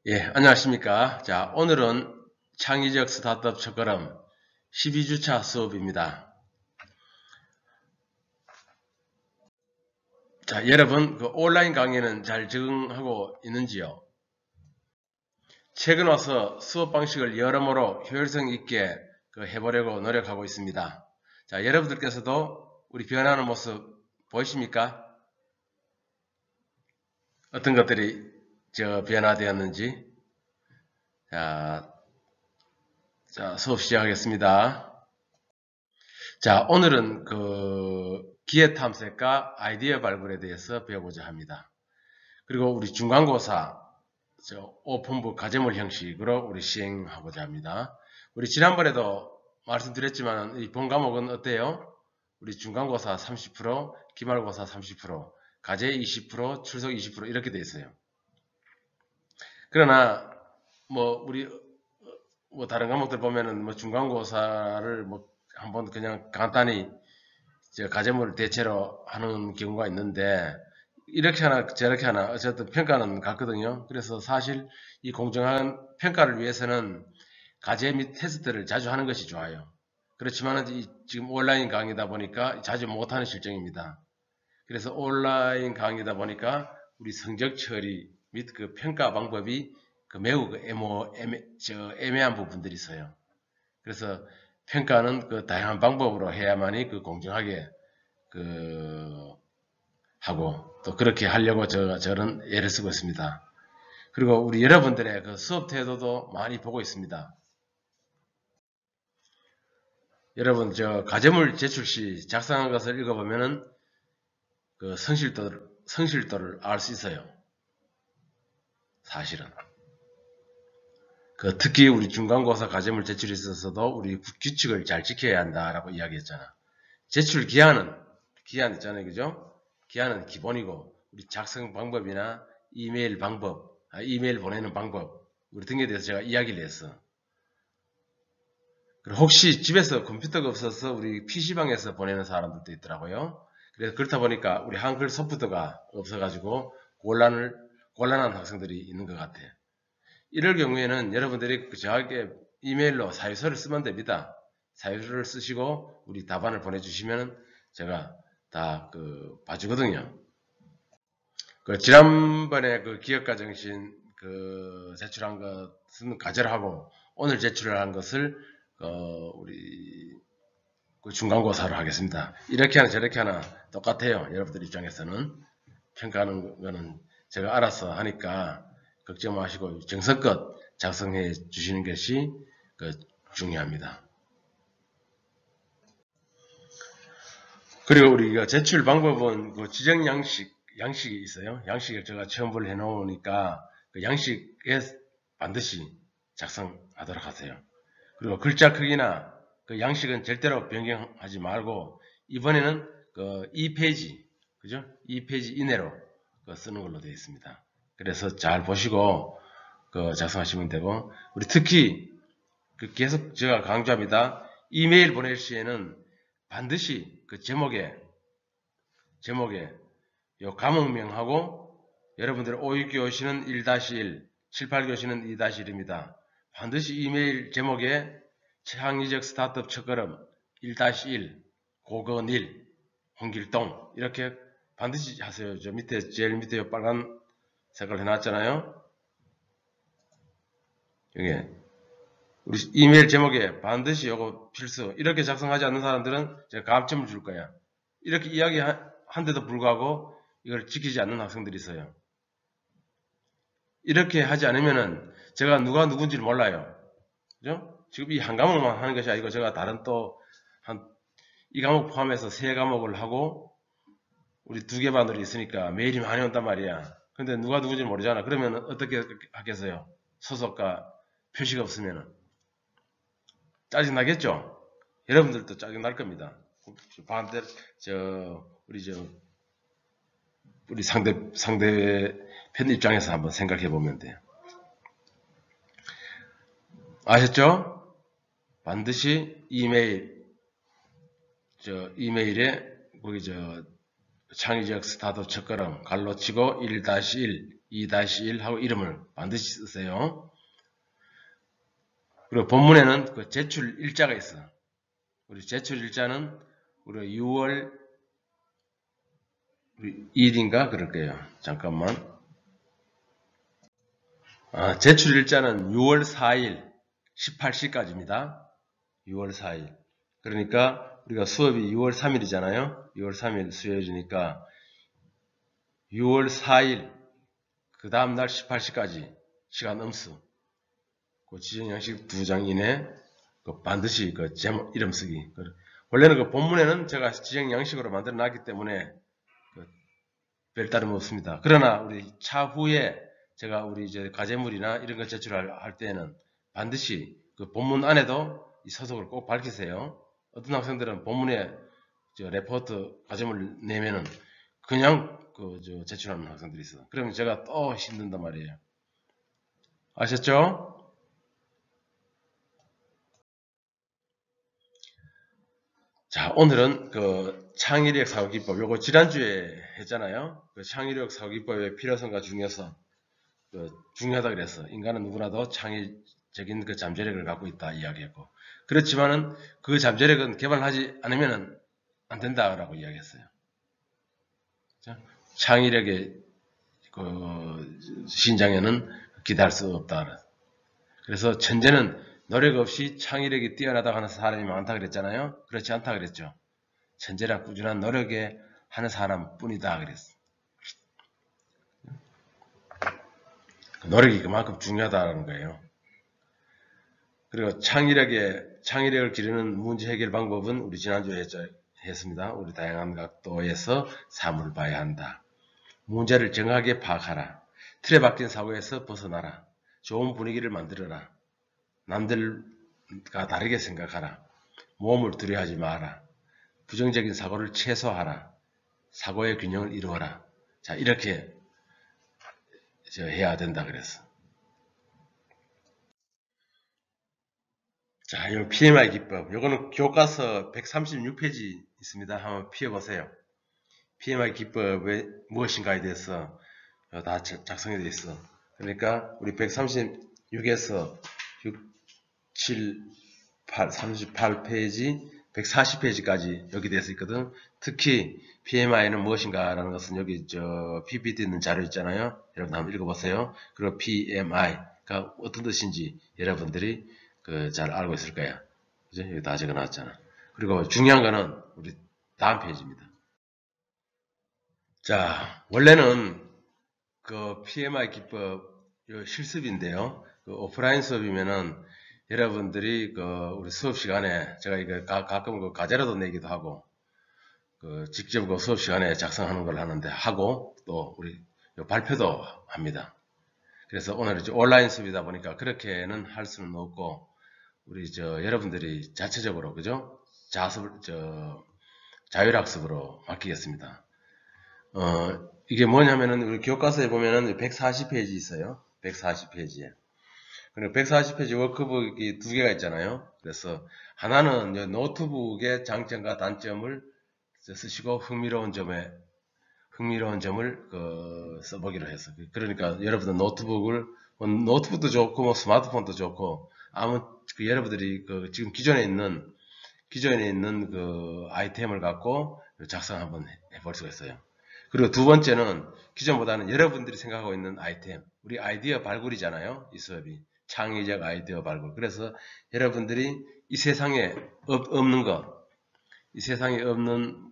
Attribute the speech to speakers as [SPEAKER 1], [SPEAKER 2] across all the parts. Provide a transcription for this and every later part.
[SPEAKER 1] 예, 안녕하십니까. 자, 오늘은 창의적 스타트업 첫걸음 12주차 수업입니다. 자, 여러분, 그 온라인 강의는 잘 적응하고 있는지요? 최근 와서 수업 방식을 여러모로 효율성 있게 해보려고 노력하고 있습니다. 자, 여러분들께서도 우리 변하는 모습 보이십니까? 어떤 것들이 변화되었는지. 자, 수업 시작하겠습니다. 자, 오늘은 기회 탐색과 아이디어 발굴에 대해서 배워보자 합니다. 그리고 우리 중간고사 오픈북 과제물 형식으로 우리 시행하고자 합니다. 우리 지난번에도 말씀드렸지만 이 본 과목은 어때요? 우리 중간고사 30%, 기말고사 30%, 과제 20%, 출석 20% 이렇게 돼 있어요. 그러나 우리 다른 과목들 보면은 중간고사를 한번 그냥 간단히 과제물 대체로 하는 경우가 있는데 이렇게 하나 저렇게 하나 어쨌든 평가는 같거든요. 그래서 사실 이 공정한 평가를 위해서는 과제 및 테스트를 자주 하는 것이 좋아요. 그렇지만 지금 온라인 강의다 보니까 자주 못하는 실정입니다. 그래서 온라인 강의다 보니까 우리 성적 처리 및 그 평가 방법이 매우 애매한 부분들이 있어요. 그래서 평가는 다양한 방법으로 해야만이 공정하게 하고 또 그렇게 하려고 저는 애를 쓰고 있습니다. 그리고 우리 여러분들의 수업 태도도 많이 보고 있습니다. 여러분 과제물 제출 시 작성한 것을 읽어보면은 성실도를 알 수 있어요. 사실은. 특히 우리 중간고사 과제물 제출에 있어서도 우리 규칙을 잘 지켜야 한다라고 이야기했잖아. 제출 기한 있잖아요. 그죠? 기한은 기본이고 우리 작성 방법이나 이메일 방법, 이메일 보내는 방법 우리 등에 대해서 제가 이야기를 했어. 그리고 혹시 집에서 컴퓨터가 없어서 우리 PC방에서 보내는 사람들도 있더라고요. 그래서 그렇다 보니까 우리 한글 소프트가 없어가지고 곤란한 학생들이 있는 것 같아. 이럴 경우에는 여러분들이 저에게 이메일로 사유서를 쓰면 됩니다. 사유서를 쓰시고 우리 답안을 보내주시면 제가 다 봐주거든요. 지난번에 기업가 정신 제출한 것은 가절하고 오늘 제출한 것을 우리 중간고사로 하겠습니다. 이렇게 하나 저렇게 하나 똑같아요. 여러분들 입장에서는 평가하는 거는 제가 알아서 하니까 걱정 마시고 정성껏 작성해 주시는 것이 중요합니다. 그리고 우리가 제출 방법은 지정 양식이 있어요. 양식을 제가 첨부를 해 놓으니까 양식에 반드시 작성하도록 하세요. 그리고 글자 크기나 양식은 절대로 변경하지 말고 이번에는 2페이지 그죠? 2페이지 이내로 쓰는 걸로 되어 있습니다. 그래서 잘 보시고 작성하시면 되고 우리 특히 계속 제가 강조합니다. 이메일 보낼 시에는 반드시 제목에 요 과목명하고 여러분들 569교시는 1-1, 7-8교시는 2-1입니다. 반드시 이메일 제목에 창의적 스타트업 첫걸음 1-1, 고건일, 홍길동 이렇게 반드시 하세요. 저 밑에 제일 밑에 빨간 색깔 해놨잖아요. 여기 우리 이메일 제목에 반드시 요거 필수 이렇게 작성하지 않는 사람들은 제가 감점을 줄 거야. 이렇게 이야기한데도 불구하고 이걸 지키지 않는 학생들이 있어요. 이렇게 하지 않으면은 제가 누가 누군지를 몰라요. 그죠? 지금 이 한 과목만 하는 것이 아니고 제가 다른 이 과목 포함해서 3과목을 하고 우리 2개 반으로 있으니까 메일이 많이 온단 말이야. 근데 누가 누군지 모르잖아. 그러면 어떻게 하겠어요? 소속과 표시가 없으면은. 짜증나겠죠? 여러분들도 짜증날 겁니다. 반대, 우리 상대 편 입장에서 한번 생각해 보면 돼요. 아셨죠? 반드시 이메일에, 거기 창의적 스타트업 첫걸음, 갈로 치고 1-1, 2-1 하고 이름을 반드시 쓰세요. 그리고 본문에는 그 제출 일자가 있어. 우리 제출 일자는 우리 6월 2일인가 그럴 거예요. 잠깐만. 제출 일자는 6월 4일 18시까지입니다. 6월 4일. 그러니까 우리가 수업이 6월 3일이잖아요. 6월 3일 수요일이니까 6월 4일 그 다음날 18시까지 시간 음수 그 지정 양식 2장 이내 그 반드시 그 제목 이름 쓰기. 원래는 그 본문에는 제가 지정 양식으로 만들어 놨기 때문에 그 별다름 없습니다. 그러나 우리 차후에 제가 우리 이제 과제물이나 이런 걸 제출할 때에는 반드시 그 본문 안에도 이 서속을 꼭 밝히세요. 어떤 학생들은 본문에 레포트 과제물 내면은 그냥 제출하는 학생들이 있어. 그러면 제가 또 힘든단 말이에요. 아셨죠? 자, 오늘은 그 창의력 사고기법, 요거 지난주에 했잖아요. 그 창의력 사고기법의 필요성과 중요성, 중요하다 그래서 인간은 누구나도 창의적인 그 잠재력을 갖고 있다 이야기했고, 그렇지만은 그 잠재력은 개발하지 않으면 안 된다라고 이야기했어요. 자, 창의력의 그 신장에는 기대할 수 없다. 그래서 천재는 노력 없이 창의력이 뛰어나다고 하는 사람이 많다 그랬잖아요. 그렇지 않다 그랬죠. 천재란 꾸준한 노력에 하는 사람뿐이다 그랬어. 노력이 그만큼 중요하다는 거예요. 그리고 창의력을 기르는 문제 해결 방법은 우리 지난주에 했습니다. 우리 다양한 각도에서 사물을 봐야 한다. 문제를 정확하게 파악하라. 틀에 박힌 사고에서 벗어나라. 좋은 분위기를 만들어라. 남들과 다르게 생각하라. 모험을 두려워하지 마라. 부정적인 사고를 최소화하라. 사고의 균형을 이루어라. 자, 이렇게 해야 된다 그랬어. 자, 이 PMI 기법. 요거는 교과서 136페이지 있습니다. 한번 피워보세요. PMI 기법이 무엇인가에 대해서 다 작성이 되어 있어. 그러니까 우리 136에서 6, 7, 8, 38페이지, 140페이지까지 여기 되어 있거든. 특히 PMI는 무엇인가라는 것은 여기 PPT 있는 자료 있잖아요. 여러분 한번 읽어보세요. 그리고 PMI가 어떤 뜻인지 여러분들이 잘 알고 있을 거야. 그죠? 여기 다 적어놨잖아. 그리고 중요한 거는 우리 다음 페이지입니다. 자, 원래는 그 PMI 기법 실습인데요. 그 오프라인 수업이면은 여러분들이 우리 수업 시간에 제가 이거 가끔 그 과제라도 내기도 하고 직접 그 수업 시간에 작성하는 걸 하는데 하고 또 우리 발표도 합니다. 그래서 오늘 이제 온라인 수업이다 보니까 그렇게는 할 수는 없고 우리 여러분들이 자체적으로 그죠? 자율학습으로 맡기겠습니다. 이게 뭐냐면은 우리 교과서에 보면은 140페이지 있어요. 140페이지에. 그리고 140페이지 워크북이 두 개가 있잖아요. 그래서 하나는 노트북의 장점과 단점을 쓰시고 흥미로운 점을 써보기로 했어. 그러니까 여러분들 노트북도 좋고 뭐 스마트폰도 좋고 여러분들이 지금 기존에 있는 그 아이템을 갖고 작성 한번 해볼 수가 있어요. 그리고 두 번째는 기존보다는 여러분들이 생각하고 있는 아이템, 우리 아이디어 발굴이잖아요. 이 수업이 창의적 아이디어 발굴. 그래서 여러분들이 이 세상에 없는 이 세상에 없는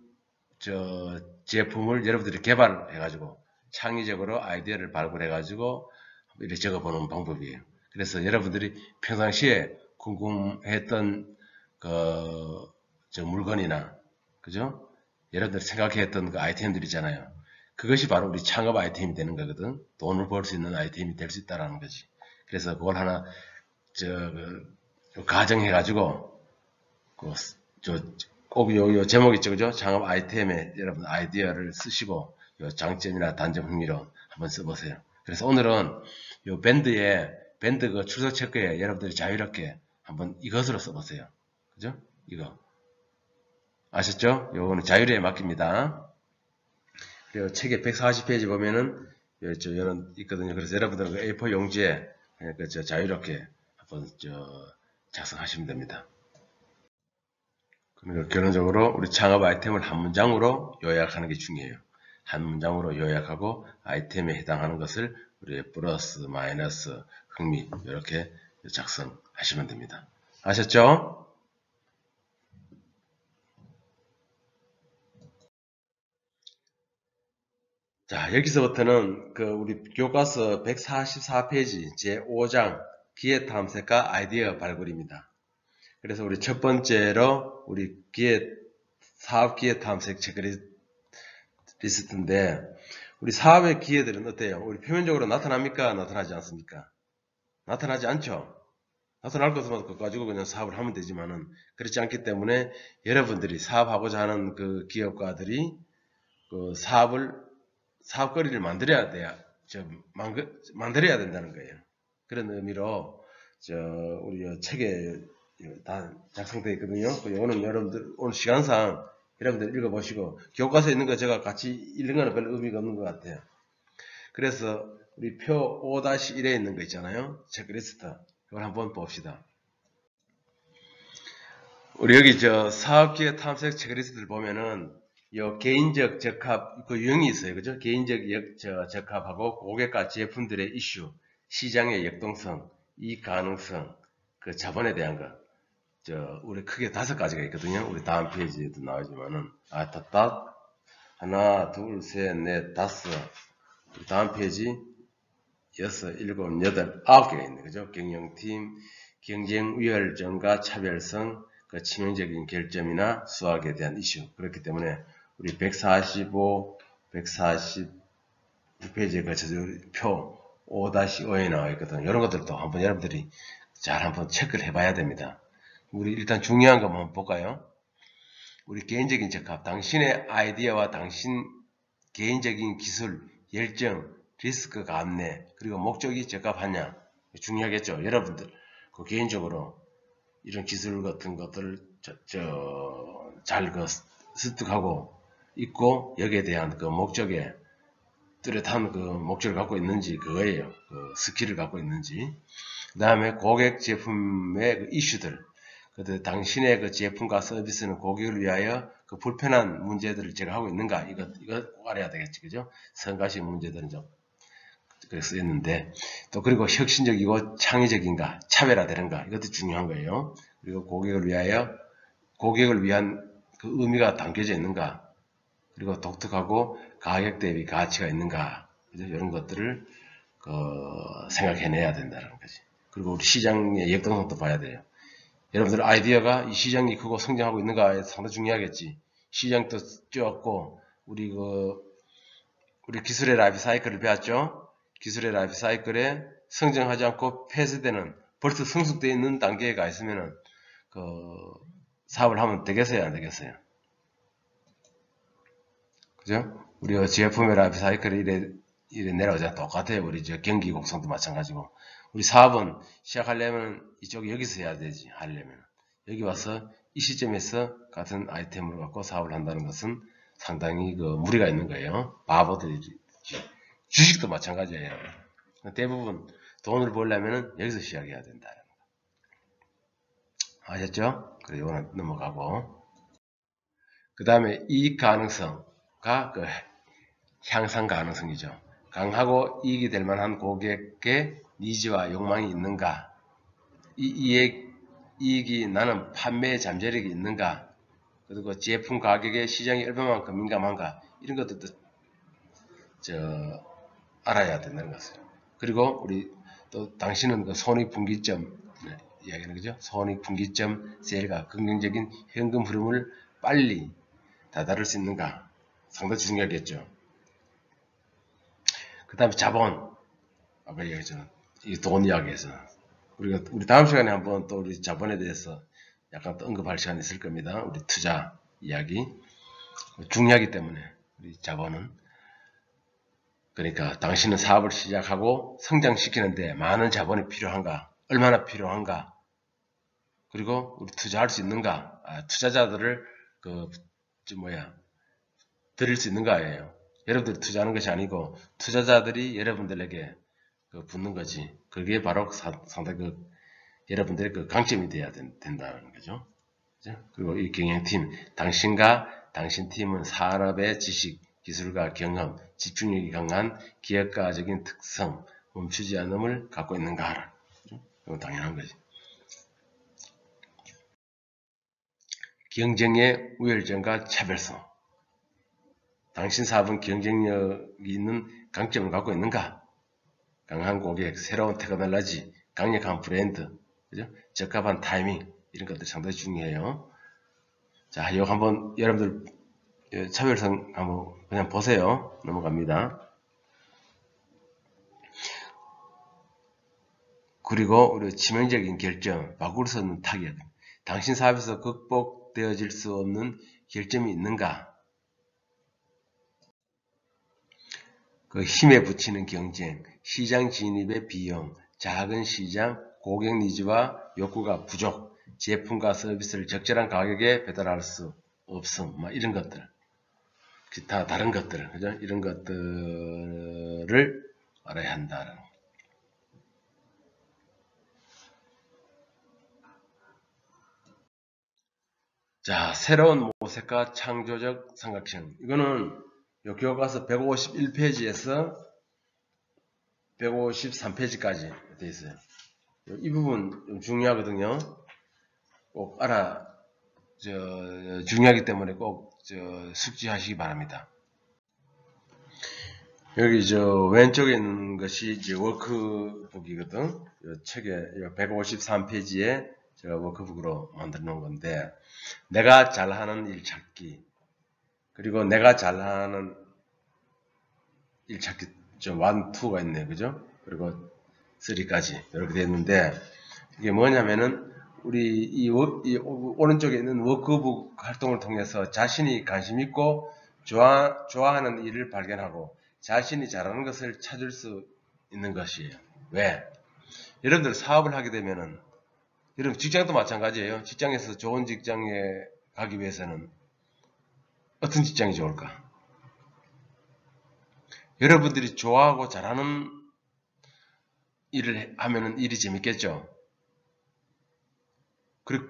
[SPEAKER 1] 제품을 여러분들이 개발해가지고 창의적으로 아이디어를 발굴해가지고 이렇게 적어보는 방법이에요. 그래서 여러분들이 평상시에 궁금했던 물건이나 그죠? 여러분들이 생각했던 그 아이템들이잖아요. 그것이 바로 우리 창업 아이템이 되는 거거든. 돈을 벌 수 있는 아이템이 될 수 있다라는 거지. 그래서 그걸 하나 가정해가지고 꼭 요 제목 있죠, 그죠? 창업 아이템에 여러분 아이디어를 쓰시고 요 장점이나 단점 흥미로 한번 써보세요. 그래서 오늘은 요 밴드 그 출석 체크에 여러분들이 자유롭게 한번 이것으로 써보세요. 그죠? 이거. 아셨죠? 요거는 자율에 맡깁니다. 그리고 책의 140페이지 보면은 저는 있거든요. 그래서 여러분들은 그 A4 용지에 그냥 자유롭게 한번 작성하시면 됩니다. 그러니까 결론적으로 우리 창업 아이템을 한 문장으로 요약하는 게 중요해요. 한 문장으로 요약하고 아이템에 해당하는 것을 우리 플러스, 마이너스, 흥미 이렇게 작성하시면 됩니다. 아셨죠? 자, 여기서부터는 우리 교과서 144페이지 제5장 기회 탐색과 아이디어 발굴입니다. 그래서 우리 첫 번째로 우리 사업 기회 탐색 체크리스트인데 우리 사업의 기회들은 어때요? 우리 표면적으로 나타납니까? 나타나지 않습니까? 나타나지 않죠? 나타날 것만 가지고 그냥 사업을 하면 되지만은 그렇지 않기 때문에 여러분들이 사업하고자 하는 그 기업가들이 그 사업거리를 만들어야 된다는 거예요. 그런 의미로 우리 책에 다 작성되어 있거든요. 오늘 여러분들 오늘 시간상 여러분들 읽어보시고 교과서에 있는 거 제가 같이 읽는 거는 별 의미가 없는 것 같아요. 그래서 우리 표 5-1에 있는 거 있잖아요. 체크리스트. 이걸 한번 봅시다. 우리 여기 사업기회 탐색 체크리스트를 보면은 요 개인적 적합 그 유형이 있어요. 그죠? 개인적 적합하고 고객과 제품들의 이슈, 시장의 역동성, 이익 가능성, 그 자본에 대한 거. 우리 크게 5가지가 있거든요. 우리 다음 페이지에도 나오지만은 하나, 둘, 셋, 넷, 다섯. 다음 페이지 6, 7, 8, 9개가 있네. 그죠? 경영팀, 경쟁 위협점과 차별성, 그 치명적인 결점이나 수학에 대한 이슈. 그렇기 때문에 우리 145, 146페이지에 거쳐서 표 5-5에 나와 있거든요. 이런 것들도 한번 여러분들이 잘 한번 체크를 해봐야 됩니다. 우리 일단 중요한 거 한번 볼까요? 우리 개인적인 적합, 당신의 아이디어와 당신 개인적인 기술, 열정, 리스크 감내, 그리고 목적이 적합하냐 중요하겠죠. 여러분들 개인적으로 이런 기술 같은 것들을 잘 습득하고 있고 여기에 대한 그 목적에 뚜렷한 그 목적을 갖고 있는지 그거예요. 그 스킬을 갖고 있는지. 그 다음에 고객 제품의 그 이슈들. 당신의 그 제품과 서비스는 고객을 위하여 그 불편한 문제들을 제거하고 있는가? 이거 꼭 알아야 되겠지. 그죠? 성가신 문제들은 좀 그래서 했는데 또 그리고 혁신적이고 창의적인가? 차별화되는가? 이것도 중요한 거예요. 그리고 고객을 위한 그 의미가 담겨져 있는가? 그리고 독특하고 가격 대비 가치가 있는가? 이런 것들을 생각해내야 된다는 거지. 그리고 우리 시장의 역동성도 봐야 돼요. 여러분들 아이디어가 이 시장이 크고 성장하고 있는가 상당히 중요하겠지. 시장도 뛰었고 우리 기술의 라이프 사이클을 배웠죠. 기술의 라이프 사이클에 성장하지 않고 폐쇄되는 벌써 성숙되어 있는 단계에 가 있으면은 사업을 하면 되겠어요, 안 되겠어요? 그죠? 우리 제품의 라이프 사이클이 이래 내려오자 똑같아요. 우리 경기 곡성도 마찬가지고. 우리 사업은 시작하려면 여기서 해야 되지. 하려면. 여기 와서 이 시점에서 같은 아이템을 갖고 사업을 한다는 것은 상당히 무리가 있는 거예요. 바보들이. 주식도 마찬가지예요. 대부분 돈을 벌려면 여기서 시작해야 된다. 아셨죠? 그래, 이거는 넘어가고. 그 다음에 이익 가능성가 향상 가능성이죠. 강하고 이익이 될 만한 고객의 니즈와 욕망이 있는가? 이 이익이 나는 판매 잠재력이 있는가? 그리고 제품 가격에 시장이 얼마만큼 민감한가? 이런 것들도 알아야 된다는 것이죠. 그리고 우리 또 당신은 손익분기점 이야기하는 거죠. 손익분기점 세일과 긍정적인 현금 흐름을 빨리 다다를 수 있는가? 상당히 중요하겠죠. 그 다음에 자본. 아까 얘기했잖아. 이 돈 이야기에서. 우리 다음 시간에 한번 또 우리 자본에 대해서 약간 또 언급할 시간이 있을 겁니다. 우리 투자 이야기. 중요하기 때문에, 우리 자본은. 그러니까 당신은 사업을 시작하고 성장시키는데 많은 자본이 필요한가? 얼마나 필요한가? 그리고 우리 투자할 수 있는가? 투자자들을 드릴 수 있는가예요. 여러분들이 투자하는 것이 아니고 투자자들이 여러분들에게 붙는 거지. 그게 바로 상당히 여러분들의 강점이 돼야 된다는 거죠. 그죠? 그리고 이 경영팀, 당신과 당신 팀은 산업의 지식, 기술과 경험, 집중력이 강한 기업가적인 특성, 멈추지 않음을 갖고 있는가 하라. 그건 당연한 거지. 경쟁의 우열점과 차별성. 당신 사업은 경쟁력이 있는 강점을 갖고 있는가? 강한 고객, 새로운 테크놀로지, 강력한 브랜드, 그죠? 적합한 타이밍, 이런 것들 상당히 중요해요. 자, 이거 한번 여러분들 차별성 한번 그냥 보세요. 넘어갑니다. 그리고 우리 치명적인 결정, 바꿀 수 없는 타격. 당신 사업에서 극복되어질 수 없는 결점이 있는가? 그 힘에 붙이는 경쟁, 시장 진입의 비용, 작은 시장, 고객 니즈와 욕구가 부족, 제품과 서비스를 적절한 가격에 배달할 수 없음, 이런 것들. 기타 다른 것들, 그죠? 이런 것들을 알아야 한다는. 자, 새로운 모색과 창조적 삼각형. 이거는 요 교과서 151페이지에서 153페이지까지 되어 있어요. 이 부분 좀 중요하거든요. 꼭 중요하기 때문에 꼭 숙지하시기 바랍니다. 여기 왼쪽에 있는 것이 이제 워크북이거든. 이 책에 153페이지에 제가 워크북으로 만들어 놓은 건데, 내가 잘하는 일 찾기, 그리고 내가 잘하는 일 찾기 좀 1, 2가 있네요. 그죠? 그리고 3까지 이렇게 되어 있는데, 이게 뭐냐면은 우리 이 오른쪽에 있는 워크북 활동을 통해서 자신이 관심 있고 좋아하는 일을 발견하고 자신이 잘하는 것을 찾을 수 있는 것이에요. 왜? 여러분들 사업을 하게 되면은, 여러분 직장도 마찬가지예요. 직장에서 좋은 직장에 가기 위해서는 어떤 직장이 좋을까? 여러분들이 좋아하고 잘하는 일을 하면은 일이 재밌겠죠. 그리고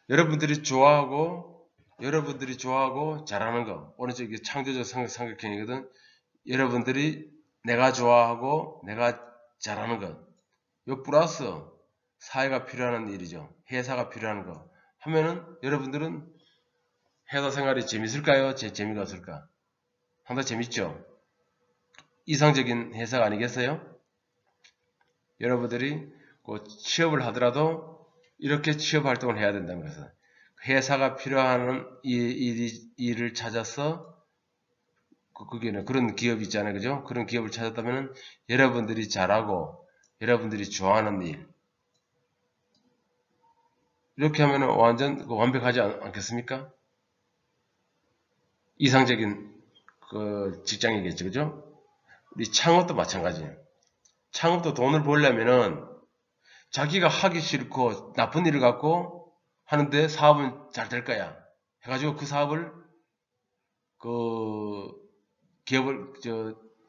[SPEAKER 1] 여러분들이 좋아하고 잘하는 거, 오른쪽이 창조적 삼각형이거든. 여러분들이 내가 좋아하고 내가 잘하는 것, 요 플러스 사회가 필요한 일이죠. 회사가 필요한 거 하면은 여러분들은 회사 생활이 재밌을까요? 재미가 없을까? 상당히 재밌죠. 이상적인 회사가 아니겠어요? 여러분들이 취업을 하더라도 이렇게 취업 활동을 해야 된다는 것은, 회사가 필요한 일을 찾아서, 그게는 그런 기업이 있잖아요. 그죠? 그런 기업을 찾았다면 여러분들이 잘하고 여러분들이 좋아하는 일, 이렇게 하면 완전 완벽하지 않겠습니까? 이상적인 직장이겠죠. 그죠? 우리 창업도 마찬가지예요. 창업도 돈을 벌려면은 자기가 하기 싫고 나쁜 일을 갖고 하는데 사업은 잘 될 거야 해가지고 그 사업을 기업을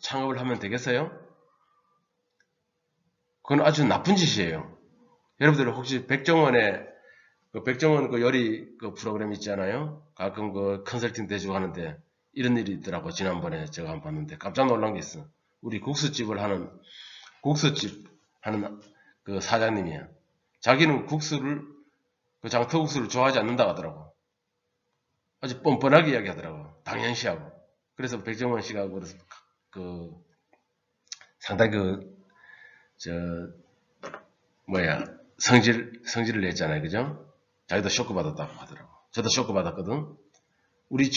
[SPEAKER 1] 창업을 하면 되겠어요? 그건 아주 나쁜 짓이에요. 여러분들 혹시 백종원 요리 프로그램 있잖아요. 가끔 컨설팅 대주고 하는데 이런 일이 있더라고. 지난번에 제가 한번 봤는데 깜짝 놀란 게 있어. 우리 국수집 하는 그 사장님이야. 자기는 장터국수를 좋아하지 않는다고 하더라고. 아주 뻔뻔하게 이야기하더라고. 당연시하고. 그래서 백종원 씨가 그래서 상당히 성질을 냈잖아요. 그죠? 자기도 쇼크 받았다고 하더라고. 저도 쇼크 받았거든. 우리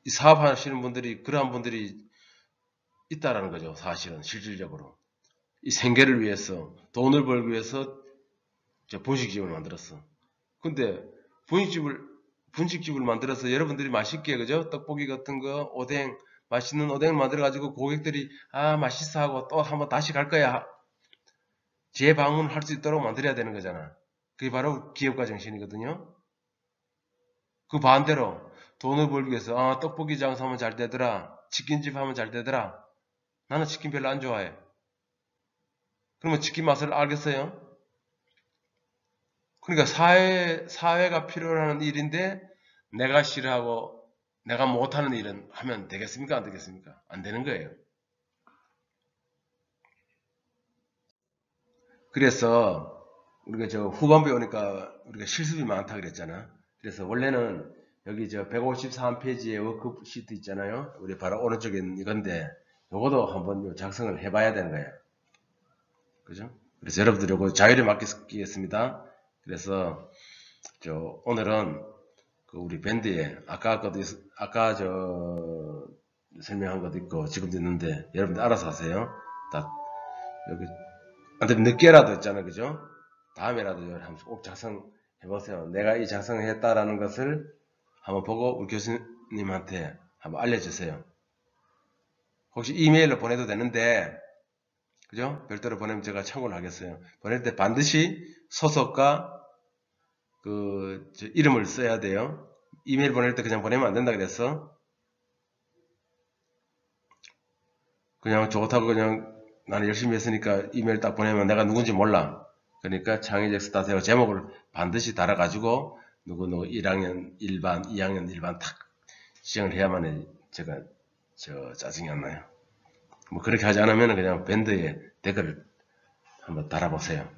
[SPEAKER 1] 사업하시는 분들이, 그러한 분들이 있다라는 거죠. 사실은, 실질적으로. 이 생계를 위해서, 돈을 벌기 위해서 분식집을 만들었어. 근데 분식집을 만들어서 여러분들이 맛있게, 그죠? 떡볶이 같은 거, 맛있는 오뎅을 만들어가지고 고객들이, 맛있어 하고 또 한번 다시 갈 거야. 재방문할 수 있도록 만들어야 되는 거잖아. 그게 바로 기업가 정신이거든요. 그 반대로 돈을 벌기 위해서 떡볶이 장사하면 잘 되더라, 치킨집 하면 잘 되더라. 나는 치킨 별로 안 좋아해. 그러면 치킨 맛을 알겠어요? 그러니까 사회가 필요로 하는 일인데 내가 싫어하고 내가 못하는 일은 하면 되겠습니까? 안 되겠습니까? 안 되는 거예요. 그래서 우리가 저 후반부에 오니까 우리가 실습이 많다 그랬잖아. 그래서 원래는 여기 저 153페이지에 워크시트 있잖아요. 우리 바로 오른쪽에 있는 이건데 요것도 한번 작성을 해봐야 되는 거예요. 그죠? 그래서 여러분들 요거 자유를 맡기겠습니다. 그래서 저 오늘은 그 우리 밴드에 아까 저 설명한 것도 있고 지금도 있는데 여러분들 알아서 하세요. 다 여기 안 되면 늦게라도 했잖아, 그죠? 다음에라도 한번 꼭 작성해보세요. 내가 이 작성을 했다라는 것을 한번 보고 우리 교수님한테 한번 알려주세요. 혹시 이메일로 보내도 되는데, 그죠? 별도로 보내면 제가 참고를 하겠어요. 보낼 때 반드시 소속과 이름을 써야 돼요. 이메일 보낼 때 그냥 보내면 안 된다 그랬어. 그냥 좋다고 그냥 나는 열심히 했으니까 이메일 딱 보내면 내가 누군지 몰라. 그러니까 창의적 스타트하고 제목을 반드시 달아가지고 누구 1학년 1반, 2학년 1반 탁 지정을 해야만 제가 짜증이 안 나요. 뭐 그렇게 하지 않으면 그냥 밴드에 댓글을 한번 달아보세요.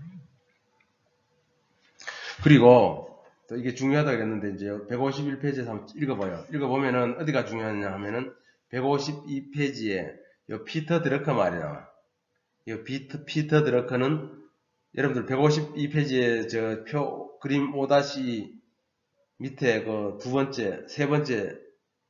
[SPEAKER 1] 그리고 또 이게 중요하다 그랬는데 이제 151페이지에서 한번 읽어봐요. 읽어보면은 어디가 중요하냐 하면은 152페이지에 요 피터 드러커 말이 나와. 이 피터 드러커는 여러분들 152페이지에 저 그림 5- 밑에 그 세 번째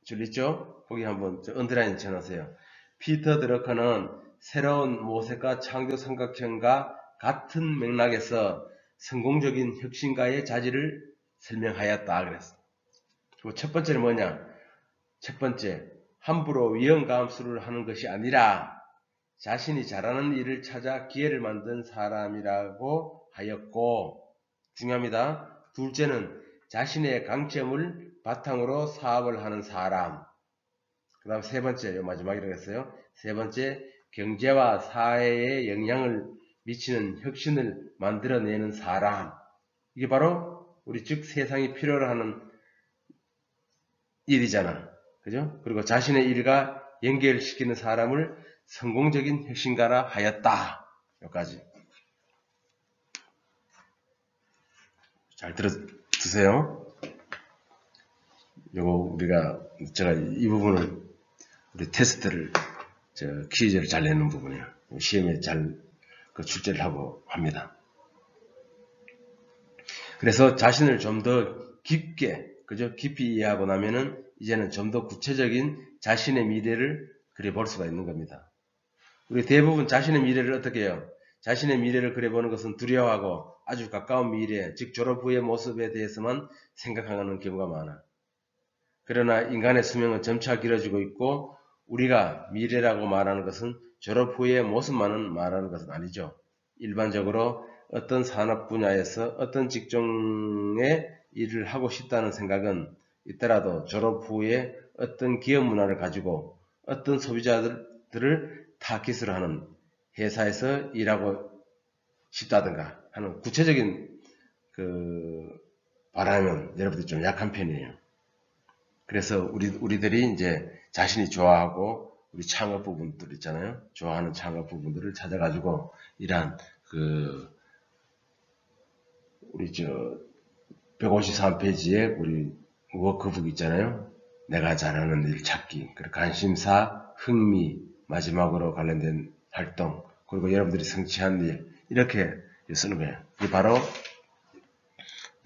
[SPEAKER 1] 줄 있죠? 거기 한번 언더라인 쳐놓으세요. 피터 드러커는 새로운 모색과 창조 삼각형과 같은 맥락에서 성공적인 혁신가의 자질을 설명하였다 그랬어. 그리고 첫 번째는 뭐냐? 첫 번째, 함부로 위험감수를 하는 것이 아니라 자신이 잘하는 일을 찾아 기회를 만든 사람이라고 하였고, 중요합니다. 둘째는 자신의 강점을 바탕으로 사업을 하는 사람. 그 다음 세 번째, 요 마지막이라고 했어요. 세 번째, 경제와 사회에 영향을 미치는 혁신을 만들어내는 사람. 이게 바로 우리 즉 세상이 필요로 하는 일이잖아. 그죠? 그리고 자신의 일과 연결시키는 사람을 성공적인 혁신가라 하였다. 여기까지. 잘 드세요. 요거 제가 이 부분을 우리 테스트를 퀴즈를 잘 내는 부분이에요. 시험에 잘 출제를 하고 합니다. 그래서 자신을 좀 더 깊이 이해하고 나면은 이제는 좀 더 구체적인 자신의 미래를 그려볼 수가 있는 겁니다. 우리 대부분 자신의 미래를 어떻게 해요? 자신의 미래를 그려보는 것은 두려워하고 아주 가까운 미래, 즉 졸업 후의 모습에 대해서만 생각하는 경우가 많아. 그러나 인간의 수명은 점차 길어지고 있고 우리가 미래라고 말하는 것은 졸업 후의 모습만은 말하는 것은 아니죠. 일반적으로 어떤 산업 분야에서 어떤 직종의 일을 하고 싶다는 생각은 있더라도 졸업 후에 어떤 기업 문화를 가지고 어떤 소비자들을 타깃으로 하는 회사에서 일하고 싶다든가 하는 구체적인 바람은 여러분들이 좀 약한 편이에요. 그래서 우리들이 이제 자신이 좋아하고 우리 창업 부분들 있잖아요. 좋아하는 창업 부분들을 찾아가지고 이러한 우리 153페이지에 우리 워크북 있잖아요. 내가 잘하는 일 찾기, 그리고 관심사, 흥미, 마지막으로 관련된 활동, 그리고 여러분들이 성취한 일 이렇게 쓰는 거예요. 이게 바로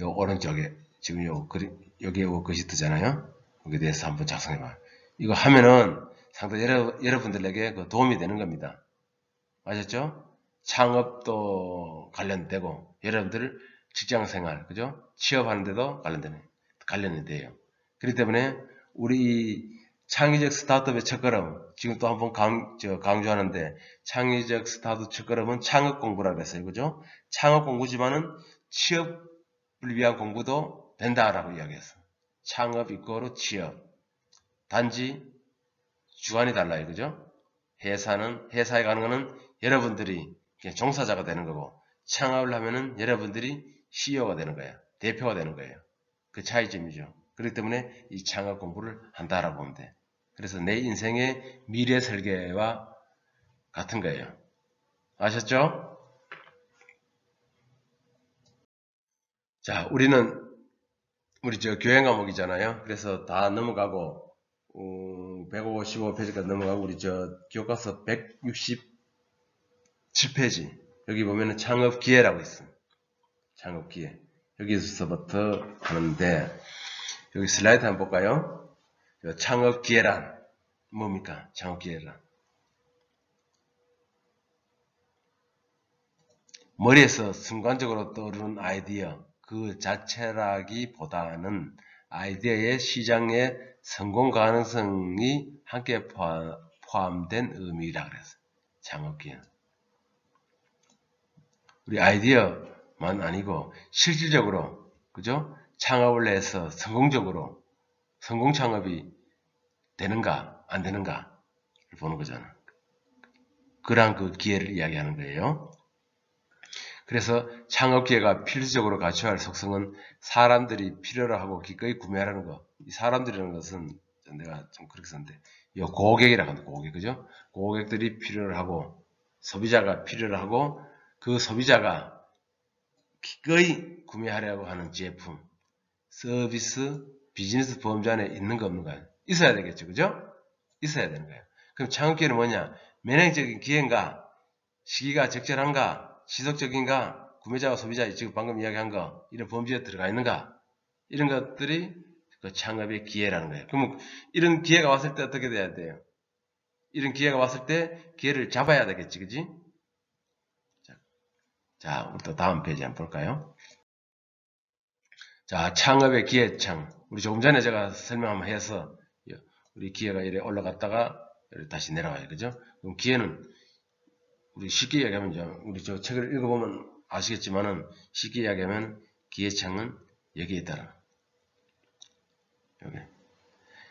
[SPEAKER 1] 요 오른쪽에 지금 여기에 워크시트잖아요. 거기에 대해서 한번 작성해봐요. 이거 하면은 상당히 여러분들에게 도움이 되는 겁니다. 아셨죠? 창업도 관련되고 여러분들 직장생활, 그죠? 취업하는데도 관련이 돼요. 그렇기 때문에 우리 창의적 스타트업의 첫걸음, 지금 또 한번 강조하는데 창의적 스타트업 첫걸음은 창업 공부라고 했어요. 그죠? 창업 공부지만은 취업을 위한 공부도 된다라고 이야기했어. 창업 이꼬르 취업. 단지 주관이 달라요. 그죠? 회사에 가는 거는 여러분들이 그냥 종사자가 되는 거고, 창업을 하면은 여러분들이 CEO가 되는 거예요. 대표가 되는 거예요. 그 차이점이죠. 그렇기 때문에 이 창업 공부를 한다라고 보면 돼. 그래서 내 인생의 미래 설계와 같은 거예요. 아셨죠? 자, 우리 교양 과목이잖아요. 그래서 다 넘어가고, 155페이지까지 넘어가고, 우리 교과서 167페이지. 여기 보면은 창업 기회라고 있어. 창업 기회. 여기서부터 하는데, 여기 슬라이드 한번 볼까요? 창업 기회란 뭡니까? 창업 기회란. 머리에서 순간적으로 떠오르는 아이디어 그 자체라기보다는 아이디어의 시장의 성공 가능성이 함께 포함된 의미라 그랬어요. 창업기회. 우리 아이디어만 아니고 실질적으로 그죠? 창업을 해서 성공적으로 성공 창업이 되는가 안 되는가를 보는 거잖아. 그러한 그 기회를 이야기하는 거예요. 그래서 창업기회가 필수적으로 갖춰야 할 속성은 사람들이 필요로 하고 기꺼이 구매하라는 거. 이 사람들이라는 것은 내가 좀 그렇게 썼는데 고객이라고 합니다. 고객, 그죠? 고객들이 필요로 하고 소비자가 필요로 하고 그 소비자가 기꺼이 구매하려고 하는 제품, 서비스, 비즈니스 범주 안에 있는 거 없는 거예요. 있어야 되겠죠. 그죠? 있어야 되는 거예요. 그럼 창업기회는 뭐냐? 면역적인 기회인가? 시기가 적절한가? 지속적인가? 구매자와 소비자, 지금 방금 이야기한 거, 이런 범주에 들어가 있는가? 이런 것들이 그 창업의 기회라는 거예요. 그러면 이런 기회가 왔을 때 어떻게 돼야 돼요? 이런 기회가 왔을 때 기회를 잡아야 되겠지, 그지? 자, 우리 또 다음 페이지 한번 볼까요? 자, 창업의 기회창. 우리 조금 전에 제가 설명 한번 해서, 우리 기회가 이래 올라갔다가 다시 내려와요, 그죠? 그럼 기회는 우리 쉽게 이야기하면 우리 저 책을 읽어보면 아시겠지만은 쉽게 이야기하면 기회창은 여기에 있다. 여기.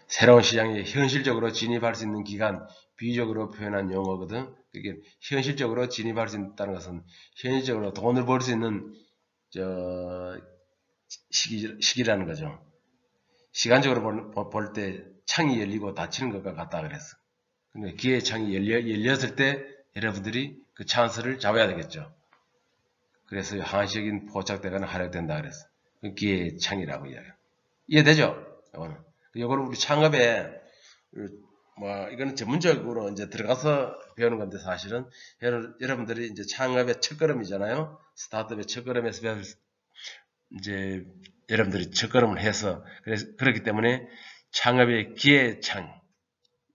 [SPEAKER 1] 새로운 시장에 현실적으로 진입할 수 있는 기간, 비유적으로 표현한 용어거든. 이게 현실적으로 진입할 수 있다는 것은 현실적으로 돈을 벌 수 있는 시기라는 거죠. 시간적으로 볼 때 창이 열리고 닫히는 것과 같다 그랬어. 근데 기회의 창이 열렸을 때 여러분들이 그 찬스를 잡아야 되겠죠. 그래서 한시적인 포착되거나 하락된다 그랬어. 그 기회의 창이라고 이야기해요. 이해되죠? 이거는 우리 창업에 이거는 전문적으로 이제 들어가서 배우는 건데 사실은 여러분들이 이제 창업의 첫걸음이잖아요. 스타트업의 첫걸음에서 배울 이제 여러분들이 첫걸음을 해서 그렇기 때문에 창업의 기회창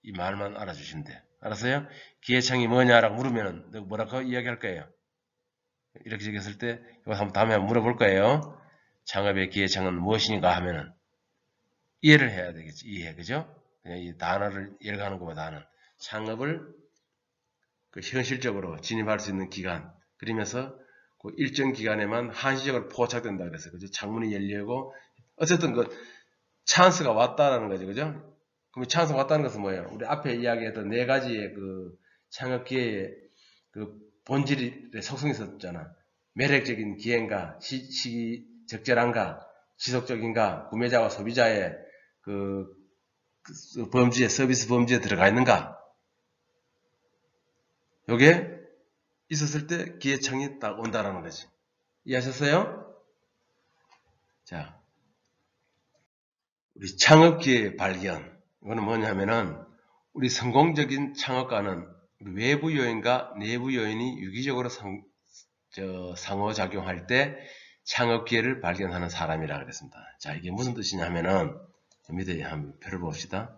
[SPEAKER 1] 이 말만 알아주시면 돼요. 알았어요? 기회창이 뭐냐라고 물으면 뭐라고 이야기할 거예요. 이렇게 적었을 때 이거 한번 다음에 물어볼 거예요. 창업의 기회창은 무엇인가 하면은 이해를 해야 되겠지. 이해, 그죠? 그냥 이 단어를 이해가는 것보다는 창업을 그 현실적으로 진입할 수 있는 기간, 그러면서 그 일정 기간에만 한시적으로 포착된다 그래서 그죠? 창문이 열리고 어쨌든 그 찬스가 왔다라는 거죠, 그죠? 그럼 찬스가 왔다는 것은 뭐예요? 우리 앞에 이야기했던 네 가지의 그 창업 기회의 그 본질의 속성이 있었잖아. 매력적인 기회인가, 시기 적절한가, 지속적인가, 구매자와 소비자의 그 범주에, 서비스 범주에 들어가 있는가? 요게 있었을 때 기회창이 딱 온다라는 거지. 이해하셨어요? 자, 우리 창업기회 발견. 이거는 뭐냐면은, 우리 성공적인 창업가는 외부 요인과 내부 요인이 유기적으로 상호작용할 때 창업기회를 발견하는 사람이라 그랬습니다. 자, 이게 무슨 뜻이냐면은, 밑에 한번 표를 봅시다.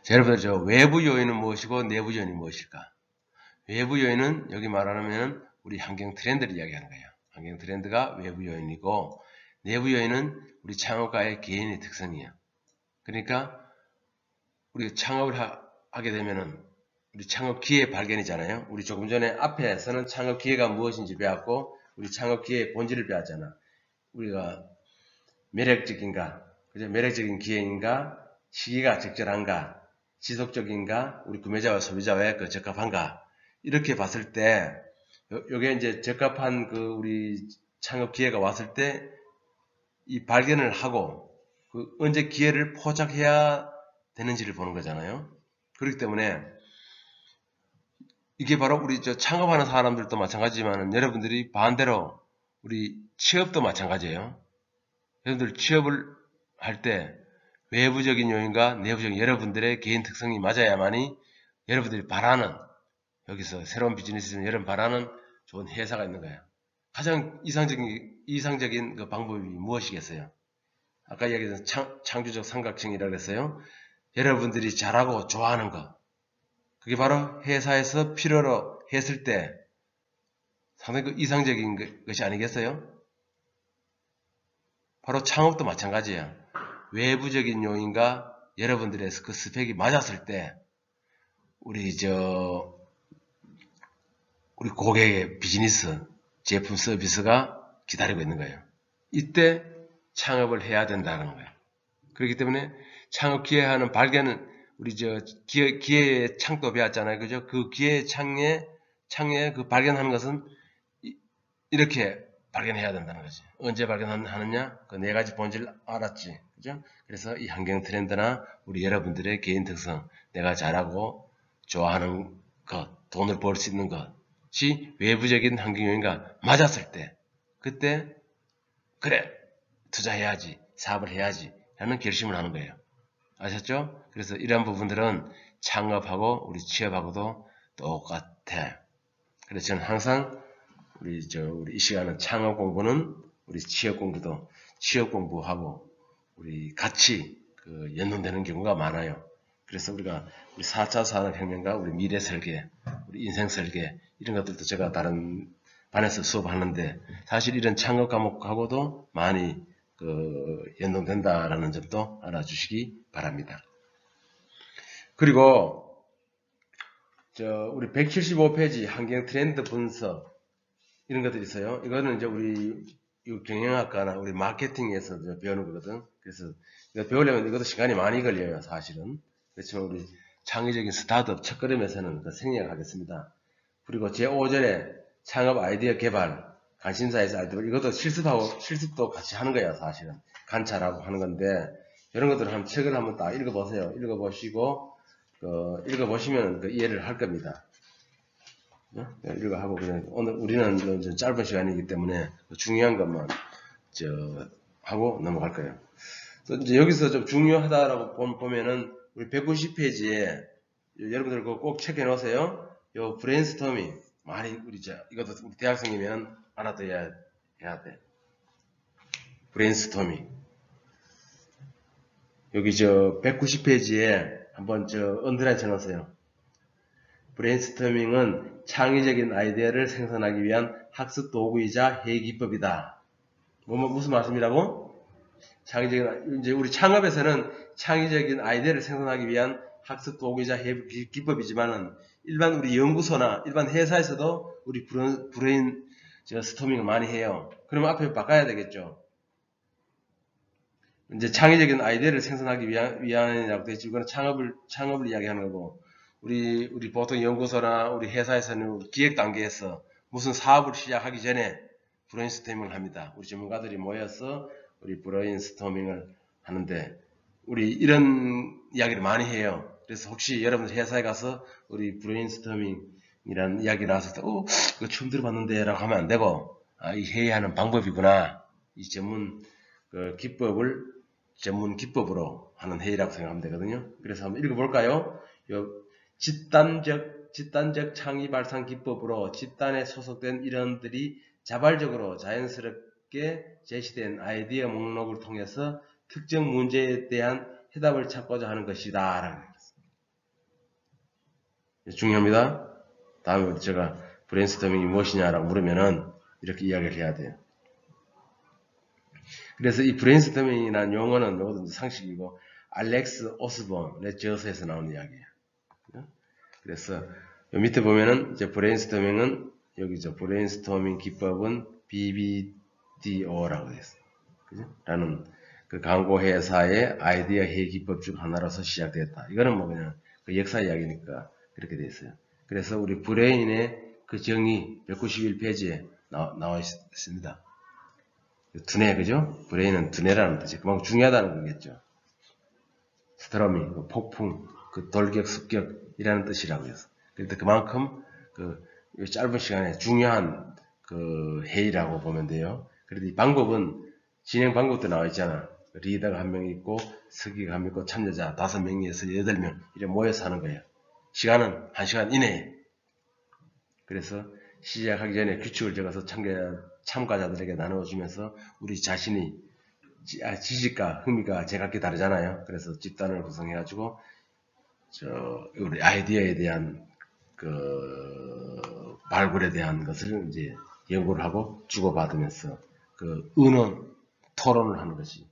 [SPEAKER 1] 자, 여러분들, 외부 요인은 무엇이고 내부 요인이 무엇일까? 외부 요인은 여기 말하면 우리 환경 트렌드를 이야기하는 거예요. 환경 트렌드가 외부 요인이고 내부 요인은 우리 창업가의 개인의 특성이에요. 그러니까 우리가 창업을 하게 되면은 우리 창업 기회 발견이잖아요. 우리 조금 전에 앞에서는 창업 기회가 무엇인지 배웠고 우리 창업 기회의 본질을 배웠잖아. 우리가 매력적인가, 그죠? 매력적인 기획인가, 시기가 적절한가, 지속적인가, 우리 구매자와 소비자에 그 적합한가, 이렇게 봤을 때, 요게 이제 적합한 그 우리 창업 기회가 왔을 때, 이 발견을 하고, 그 언제 기회를 포착해야 되는지를 보는 거잖아요. 그렇기 때문에, 이게 바로 우리 저 창업하는 사람들도 마찬가지지만, 여러분들이 반대로, 우리 취업도 마찬가지예요. 여러분들 취업을 할 때, 외부적인 요인과 내부적인 여러분들의 개인 특성이 맞아야만이 여러분들이 바라는, 여기서 새로운 비즈니스는 여러분 바라는 좋은 회사가 있는 거예요. 가장 이상적인 그 방법이 무엇이겠어요? 아까 이야기했던 창조적 삼각형이라고 했어요. 여러분들이 잘하고 좋아하는 것. 그게 바로 회사에서 필요로 했을 때 상당히 그 이상적인 것이 아니겠어요? 바로 창업도 마찬가지예요. 외부적인 요인과 여러분들의 그 스펙이 맞았을 때 우리 고객의 비즈니스, 제품 서비스가 기다리고 있는 거예요. 이때 창업을 해야 된다는 거예요. 그렇기 때문에 창업 기회하는 발견은 우리 기회의 창도 배웠잖아요. 그죠? 그 기회의 창에 그 발견하는 것은 이렇게 발견해야 된다는 거지. 언제 발견하느냐? 그 네 가지 본질을 알았지. 그죠? 그래서 이 환경 트렌드나 우리 여러분들의 개인 특성, 내가 잘하고 좋아하는 것, 돈을 벌 수 있는 것이 외부적인 환경 요인과 맞았을 때, 그때 그래, 투자해야지, 사업을 해야지 라는 결심을 하는 거예요. 아셨죠? 그래서 이러한 부분들은 창업하고 우리 취업하고도 똑같아. 그래서 저는 항상 우리 이 시간은 창업 공부는 우리 취업 공부도 취업 공부하고 우리 같이 연동되는 경우가 많아요. 그래서 우리가 우리 4차 산업혁명과 우리 미래 설계, 우리 인생 설계 이런 것들도 제가 다른 반에서 수업하는데 사실 이런 창업 과목하고도 많이 연동된다라는 점도 알아주시기 바랍니다. 그리고 우리 175페이지 환경 트렌드 분석 이런 것들이 있어요. 이거는 이제 우리 경영학과나 우리 마케팅에서 배우는 거거든. 그래서 이거 배우려면 이것도 시간이 많이 걸려요, 사실은. 그렇지만 우리 창의적인 스타트업 첫걸음에서는 생략하겠습니다. 그리고 제5절에 창업 아이디어 개발, 관심사에서 아이디어, 이것도 실습도 같이 하는 거야, 사실은. 관찰하고 하는 건데, 이런 것들을 한번 책을 한번 딱 읽어보세요. 읽어보시고, 읽어보시면 이해를 할 겁니다. 읽어하고 그냥 오늘 우리는 좀 짧은 시간이기 때문에 중요한 것만 하고 넘어갈 거예요. 이제 여기서 좀 중요하다라고 보면은 우리 190페이지에 여러분들 꼭 체크해 놓으세요. 요 브레인스토밍 많이 이것도 우리 대학생이면 알아둬야 해야 돼. 브레인스토밍 여기 190페이지에 한번 언더라인 쳐놓으세요. 브레인스토밍은 창의적인 아이디어를 생성하기 위한 학습 도구이자 회의 기법이다. 무슨 말씀이라고? 이제 우리 창업에서는 창의적인 아이디어를 생성하기 위한 학습 도구이자 회의 기법이지만은 일반 우리 연구소나 일반 회사에서도 우리 브레인 스토밍을 많이 해요. 그러면 앞에 바꿔야 되겠죠. 이제 창의적인 아이디어를 생성하기 위한이라고 되어 있지, 이거는 창업을 이야기하는 거고, 우리 보통 연구소나 우리 회사에서는 기획 단계에서 무슨 사업을 시작하기 전에 브레인스토밍을 합니다. 우리 전문가들이 모여서 우리 브레인스토밍을 하는데, 우리 이런 이야기를 많이 해요. 그래서 혹시 여러분 회사에 가서 우리 브레인스토밍이라는 이야기 나왔을 때, 이거 처음 들어봤는데 라고 하면 안 되고, 이 회의하는 방법이구나. 이 전문 기법으로 하는 회의라고 생각하면 되거든요. 그래서 한번 읽어볼까요? 집단적 창의 발상 기법으로 집단에 소속된 인원들이 자발적으로 자연스럽게 제시된 아이디어 목록을 통해서 특정 문제에 대한 해답을 찾고자 하는 것이다. 라는 거였습니다. 중요합니다. 다음에 제가 브레인스토밍이 무엇이냐라고 물으면은 이렇게 이야기를 해야 돼요. 그래서 이 브레인스토밍이라는 용어는 이것도 상식이고 알렉스 오스본의 저서에서 나오는 이야기예요. 그래서 밑에 보면은 이제 브레인스토밍은 여기죠. 브레인스토밍 기법은 BBDO라고 되어 있어요. 그죠? 라는 그 광고 회사의 아이디어 회의 기법 중 하나로서 시작되었다. 이거는 뭐 그냥 그 역사 이야기니까 그렇게 돼 있어요. 그래서 우리 브레인의 그 정의 191페이지에 나와 있습니다. 두뇌, 그죠? 브레인은 두뇌라는 뜻이 그만큼 중요하다는 거겠죠. 스트러밍, 그 폭풍, 그 돌격, 습격이라는 뜻이라고 해서. 그래서 그만큼 그 짧은 시간에 중요한 그 회의라고 보면 돼요. 그래도 이 방법은 진행 방법도 나와 있잖아. 리더가 한 명 있고, 서기가 한 명 있고, 참여자 5명에서 8명 이렇게 모여서 하는 거예요. 시간은 1시간 이내에. 그래서 시작하기 전에 규칙을 적어서 참가자들에게 나누어주면서 우리 자신이 지식과 흥미가 제각기 다르잖아요. 그래서 집단을 구성해가지고 우리 아이디어에 대한 그 발굴에 대한 것을 이제 연구를 하고 주고받으면서 그 의논, 토론을 하는 것이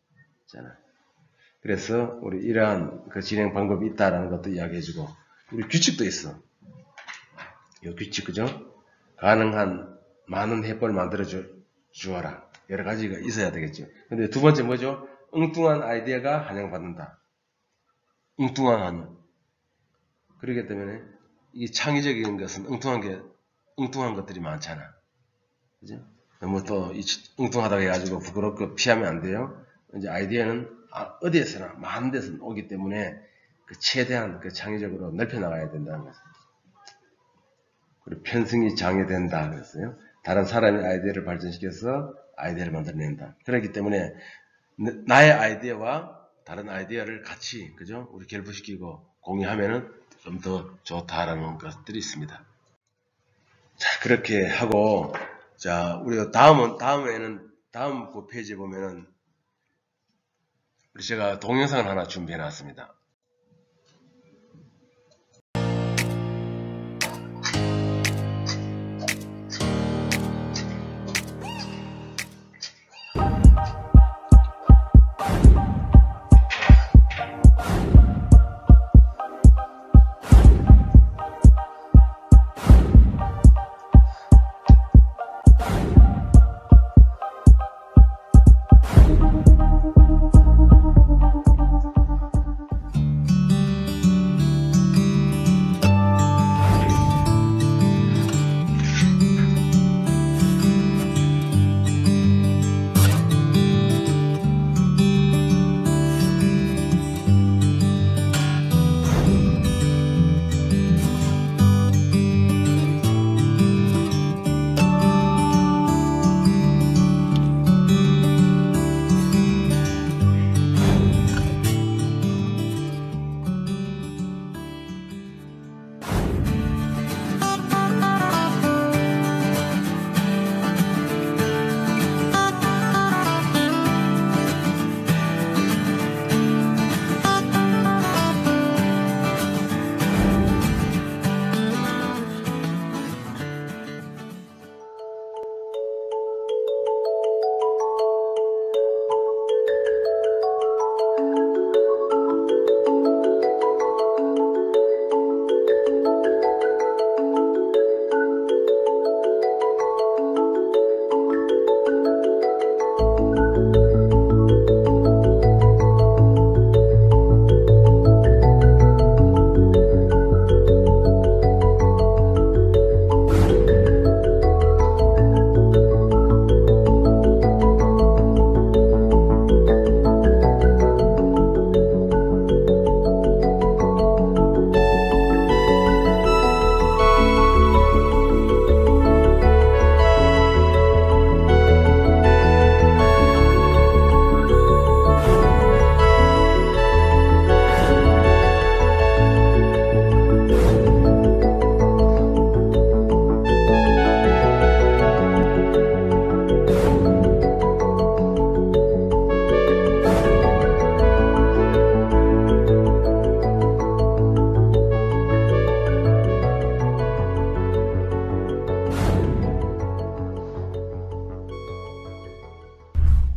[SPEAKER 1] 있잖아요. 그래서 우리 이러한 그 진행 방법이 있다라는 것도 이야기해주고 우리 규칙도 있어. 이 규칙, 그죠? 가능한 많은 해법을 만들어 주어라. 여러 가지가 있어야 되겠죠. 근데 두 번째 뭐죠? 엉뚱한 아이디어가 환영받는다. 엉뚱한. 그렇기 때문에 이 창의적인 것은 엉뚱한 것들이 많잖아. 그죠? 너무 또 엉뚱하다고 해가지고 부끄럽고 피하면 안 돼요. 이제 아이디어는 어디에서나 많은 데서 오기 때문에 그 최대한 그 창의적으로 넓혀 나가야 된다는 거죠. 그리고 편승이 장애된다 그랬어요. 다른 사람의 아이디어를 발전시켜서 아이디어를 만들어낸다. 그렇기 때문에 나의 아이디어와 다른 아이디어를 같이, 그죠? 우리 결부시키고 공유하면은 좀 더 좋다라는 것들이 있습니다. 자, 그렇게 하고, 자, 우리가 다음에는, 다음 그 페이지에 보면은, 제가 동영상을 하나 준비해 놨습니다.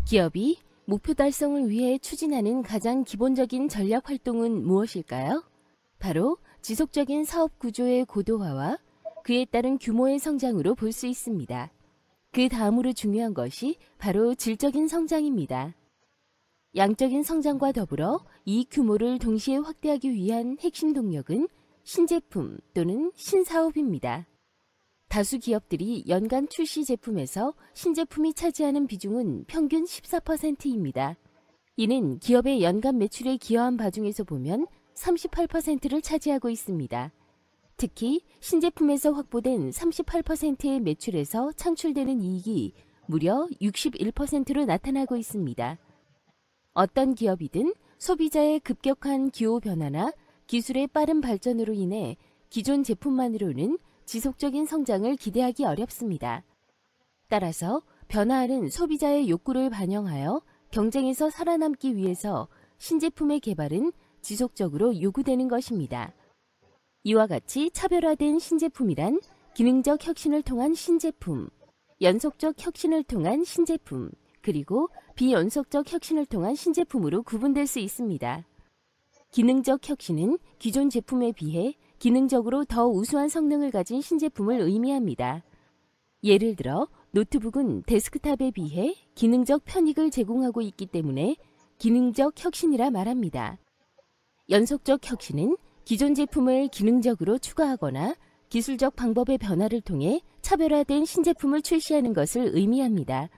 [SPEAKER 2] 기업이 목표 달성을 위해 추진하는 가장 기본적인 전략 활동은 무엇일까요? 바로 지속적인 사업 구조의 고도화와 그에 따른 규모의 성장으로 볼 수 있습니다. 그 다음으로 중요한 것이 바로 질적인 성장입니다. 양적인 성장과 더불어 이익 규모를 동시에 확대하기 위한 핵심 동력은 신제품 또는 신사업입니다. 다수 기업들이 연간 출시 제품에서 신제품이 차지하는 비중은 평균 14%입니다. 이는 기업의 연간 매출에 기여한 바 중에서 보면 38%를 차지하고 있습니다. 특히 신제품에서 확보된 38%의 매출에서 창출되는 이익이 무려 61%로 나타나고 있습니다. 어떤 기업이든 소비자의 급격한 기호 변화나 기술의 빠른 발전으로 인해 기존 제품만으로는 지속적인 성장을 기대하기 어렵습니다. 따라서 변화하는 소비자의 욕구를 반영하여 경쟁에서 살아남기 위해서 신제품의 개발은 지속적으로 요구되는 것입니다. 이와 같이 차별화된 신제품이란 기능적 혁신을 통한 신제품, 연속적 혁신을 통한 신제품, 그리고 비연속적 혁신을 통한 신제품으로 구분될 수 있습니다. 기능적 혁신은 기존 제품에 비해 기능적으로 더 우수한 성능을 가진 신제품을 의미합니다. 예를 들어 노트북은 데스크탑에 비해 기능적 편익을 제공하고 있기 때문에 기능적 혁신이라 말합니다. 연속적 혁신은 기존 제품을 기능적으로 추가하거나 기술적 방법의 변화를 통해 차별화된 신제품을 출시하는 것을 의미합니다.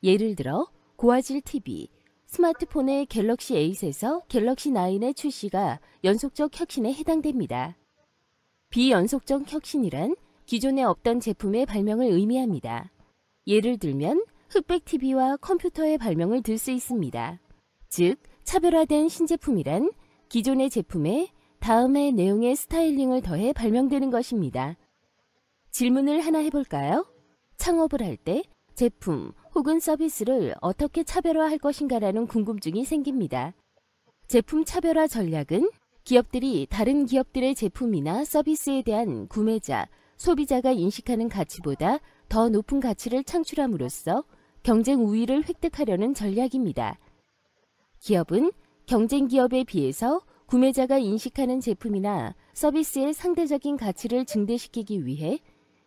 [SPEAKER 2] 예를 들어 고화질 TV, 스마트폰의 갤럭시 8에서 갤럭시 9의 출시가 연속적 혁신에 해당됩니다. 비연속적 혁신이란 기존에 없던 제품의 발명을 의미합니다. 예를 들면 흑백 TV와 컴퓨터의 발명을 들 수 있습니다. 즉, 차별화된 신제품이란 기존의 제품에 다음의 내용의 스타일링을 더해 발명되는 것입니다. 질문을 하나 해볼까요? 창업을 할 때 제품 혹은 서비스를 어떻게 차별화할 것인가라는 궁금증이 생깁니다. 제품 차별화 전략은 기업들이 다른 기업들의 제품이나 서비스에 대한 구매자, 소비자가 인식하는 가치보다 더 높은 가치를 창출함으로써 경쟁 우위를 획득하려는 전략입니다. 기업은 경쟁 기업에 비해서 구매자가 인식하는 제품이나 서비스의 상대적인 가치를 증대시키기 위해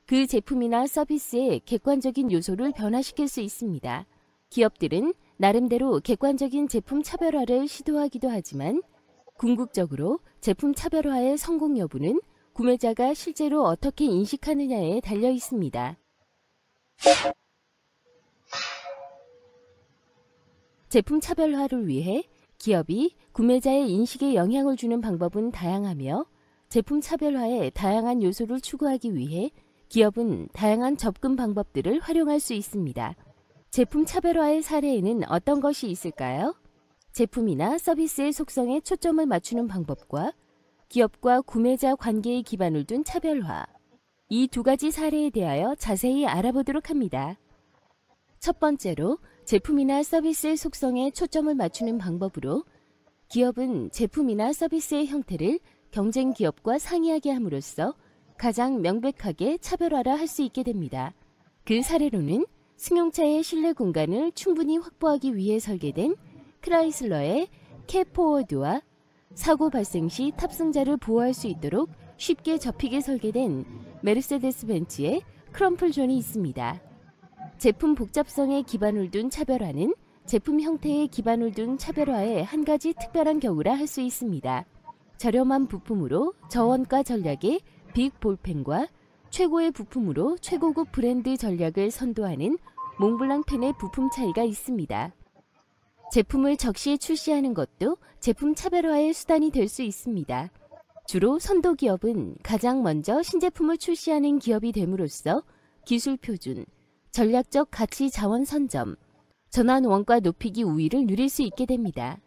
[SPEAKER 2] 그 제품이나 서비스의 객관적인 요소를 변화시킬 수 있습니다. 기업들은 나름대로 객관적인 제품 차별화를 시도하기도 하지만 궁극적으로 제품 차별화의 성공 여부는 구매자가 실제로 어떻게 인식하느냐에 달려 있습니다. 제품 차별화를 위해 기업이 구매자의 인식에 영향을 주는 방법은 다양하며 제품 차별화의 다양한 요소를 추구하기 위해 기업은 다양한 접근 방법들을 활용할 수 있습니다. 제품 차별화의 사례에는 어떤 것이 있을까요? 제품이나 서비스의 속성에 초점을 맞추는 방법과 기업과 구매자 관계의 기반을 둔 차별화. 이 두 가지 사례에 대하여 자세히 알아보도록 합니다. 첫 번째로 제품이나 서비스의 속성에 초점을 맞추는 방법으로 기업은 제품이나 서비스의 형태를 경쟁 기업과 상이하게 함으로써 가장 명백하게 차별화를 할 수 있게 됩니다. 그 사례로는 승용차의 실내 공간을 충분히 확보하기 위해 설계된 크라이슬러의 캐포워드와 사고 발생 시 탑승자를 보호할 수 있도록 쉽게 접히게 설계된 메르세데스 벤츠의 크럼플 존이 있습니다. 제품 복잡성에 기반을 둔 차별화는 제품 형태에 기반을 둔 차별화의 한 가지 특별한 경우라 할 수 있습니다. 저렴한 부품으로 저원가 전략의 빅 볼펜과 최고의 부품으로 최고급 브랜드 전략을 선도하는 몽블랑 펜의 부품 차이가 있습니다. 제품을 적시에 출시하는 것도 제품 차별화의 수단이 될 수 있습니다. 주로 선도 기업은 가장 먼저 신제품을 출시하는 기업이 됨으로써 기술 표준, 전략적 가치 자원 선점, 전환 원가 높이기 우위를 누릴 수 있게 됩니다.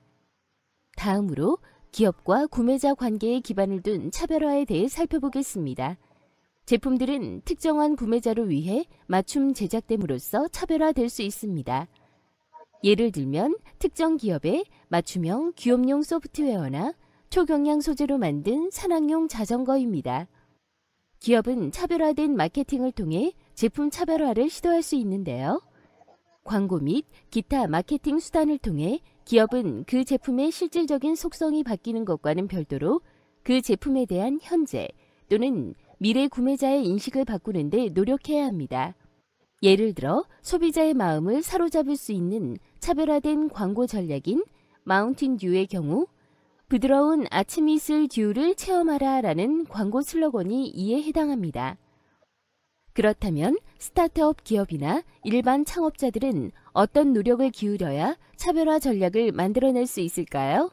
[SPEAKER 2] 다음으로 기업과 구매자 관계에 기반을 둔 차별화에 대해 살펴보겠습니다. 제품들은 특정한 구매자를 위해 맞춤 제작됨으로써 차별화될 수 있습니다. 예를 들면 특정 기업의 맞춤형 기업용 소프트웨어나 초경량 소재로 만든 산악용 자전거입니다. 기업은 차별화된 마케팅을 통해 제품 차별화를 시도할 수 있는데요. 광고 및 기타 마케팅 수단을 통해 기업은 그 제품의 실질적인 속성이 바뀌는 것과는 별도로 그 제품에 대한 현재 또는 미래 구매자의 인식을 바꾸는 데 노력해야 합니다. 예를 들어 소비자의 마음을 사로잡을 수 있는 차별화된 광고 전략인 마운틴 듀의 경우 부드러운 아침 이슬 듀를 체험하라 라는 광고 슬로건이 이에 해당합니다. 그렇다면 스타트업 기업이나 일반 창업자들은 어떤 노력을 기울여야 차별화 전략을 만들어낼 수 있을까요?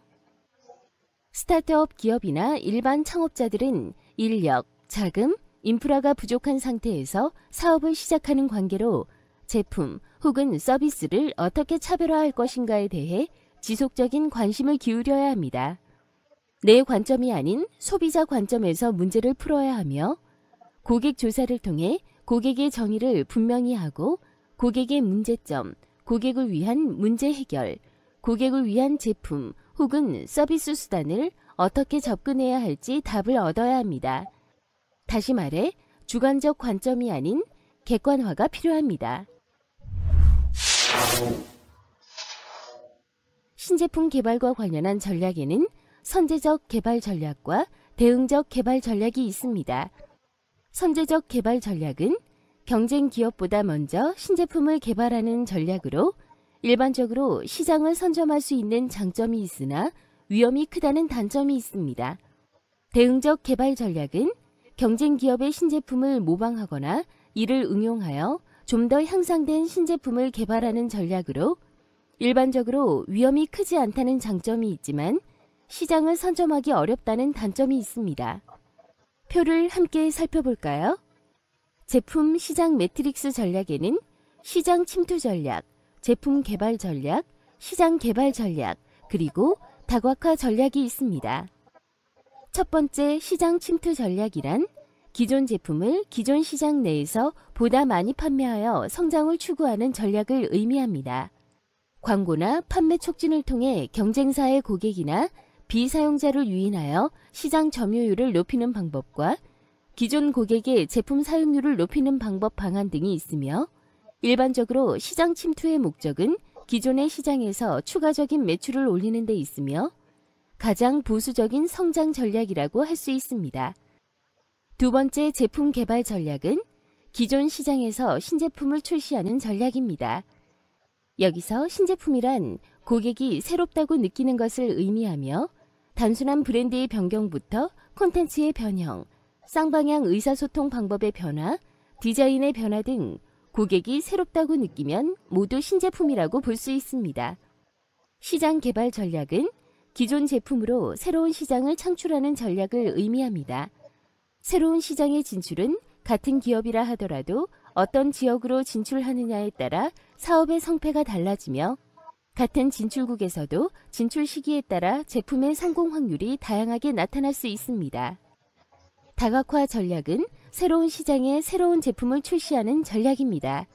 [SPEAKER 2] 스타트업 기업이나 일반 창업자들은 인력, 자금, 인프라가 부족한 상태에서 사업을 시작하는 관계로 제품 혹은 서비스를 어떻게 차별화할 것인가에 대해 지속적인 관심을 기울여야 합니다. 내 관점이 아닌 소비자 관점에서 문제를 풀어야 하며 고객 조사를 통해 고객의 정의를 분명히 하고 고객의 문제점, 고객을 위한 문제 해결, 고객을 위한 제품 혹은 서비스 수단을 어떻게 접근해야 할지 답을 얻어야 합니다. 다시 말해 주관적 관점이 아닌 객관화가 필요합니다. 신제품 개발과 관련한 전략에는 선제적 개발 전략과 대응적 개발 전략이 있습니다. 선제적 개발 전략은 경쟁 기업보다 먼저 신제품을 개발하는 전략으로 일반적으로 시장을 선점할 수 있는 장점이 있으나 위험이 크다는 단점이 있습니다. 대응적 개발 전략은 경쟁 기업의 신제품을 모방하거나 이를 응용하여 좀 더 향상된 신제품을 개발하는 전략으로 일반적으로 위험이 크지 않다는 장점이 있지만 시장을 선점하기 어렵다는 단점이 있습니다. 표를 함께 살펴볼까요? 제품 시장 매트릭스 전략에는 시장 침투 전략, 제품 개발 전략, 시장 개발 전략, 그리고 다각화 전략이 있습니다. 첫 번째 시장 침투 전략이란 기존 제품을 기존 시장 내에서 보다 많이 판매하여 성장을 추구하는 전략을 의미합니다. 광고나 판매 촉진을 통해 경쟁사의 고객이나 비사용자를 유인하여 시장 점유율을 높이는 방법과 기존 고객의 제품 사용률을 높이는 방법 방안 등이 있으며 일반적으로 시장 침투의 목적은 기존의 시장에서 추가적인 매출을 올리는 데 있으며 가장 보수적인 성장 전략이라고 할 수 있습니다. 두 번째 제품 개발 전략은 기존 시장에서 신제품을 출시하는 전략입니다. 여기서 신제품이란 고객이 새롭다고 느끼는 것을 의미하며 단순한 브랜드의 변경부터 콘텐츠의 변형, 쌍방향 의사소통 방법의 변화, 디자인의 변화 등 고객이 새롭다고 느끼면 모두 신제품이라고 볼 수 있습니다. 시장 개발 전략은 기존 제품으로 새로운 시장을 창출하는 전략을 의미합니다. 새로운 시장의 진출은 같은 기업이라 하더라도 어떤 지역으로 진출하느냐에 따라 사업의 성패가 달라지며 같은 진출국에서도 진출 시기에 따라 제품의 성공 확률이 다양하게 나타날 수 있습니다. 다각화 전략은 새로운 시장에 새로운 제품을 출시하는 전략입니다.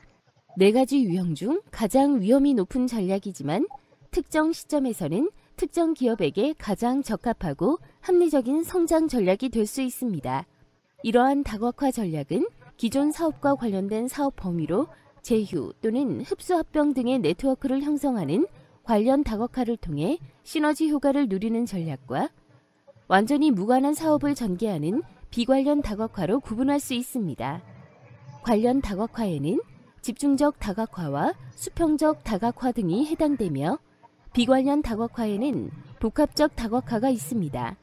[SPEAKER 2] 4가지 유형 중 가장 위험이 높은 전략이지만 특정 시점에서는 특정 기업에게 가장 적합하고 합리적인 성장 전략이 될 수 있습니다. 이러한 다각화 전략은 기존 사업과 관련된 사업 범위로 제휴 또는 흡수합병 등의 네트워크를 형성하는 관련 다각화를 통해 시너지 효과를 누리는 전략과 완전히 무관한 사업을 전개하는 비관련 다각화로 구분할 수 있습니다. 관련 다각화에는 집중적 다각화와 수평적 다각화 등이 해당되며 비관련 다각화에는 복합적 다각화가 있습니다.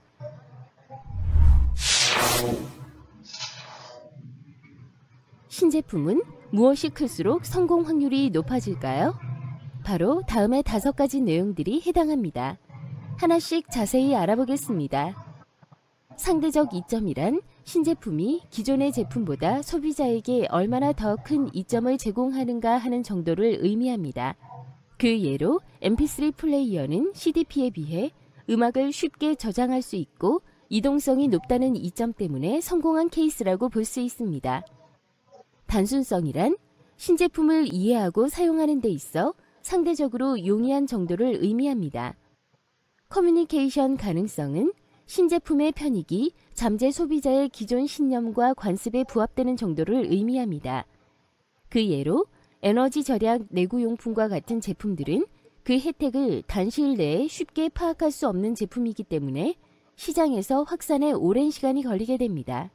[SPEAKER 2] 신제품은 무엇이 클수록 성공 확률이 높아질까요? 바로 다음의 5가지 내용들이 해당합니다. 하나씩 자세히 알아보겠습니다. 상대적 이점이란 신제품이 기존의 제품보다 소비자에게 얼마나 더 큰 이점을 제공하는가 하는 정도를 의미합니다. 그 예로 mp3 플레이어는 CDP에 비해 음악을 쉽게 저장할 수 있고 이동성이 높다는 이점 때문에 성공한 케이스라고 볼 수 있습니다. 단순성이란 신제품을 이해하고 사용하는 데 있어 상대적으로 용이한 정도를 의미합니다. 커뮤니케이션 가능성은 신제품의 편익이 잠재 소비자의 기존 신념과 관습에 부합되는 정도를 의미합니다. 그 예로 에너지 절약 내구용품과 같은 제품들은 그 혜택을 단시일 내에 쉽게 파악할 수 없는 제품이기 때문에 시장에서 확산에 오랜 시간이 걸리게 됩니다.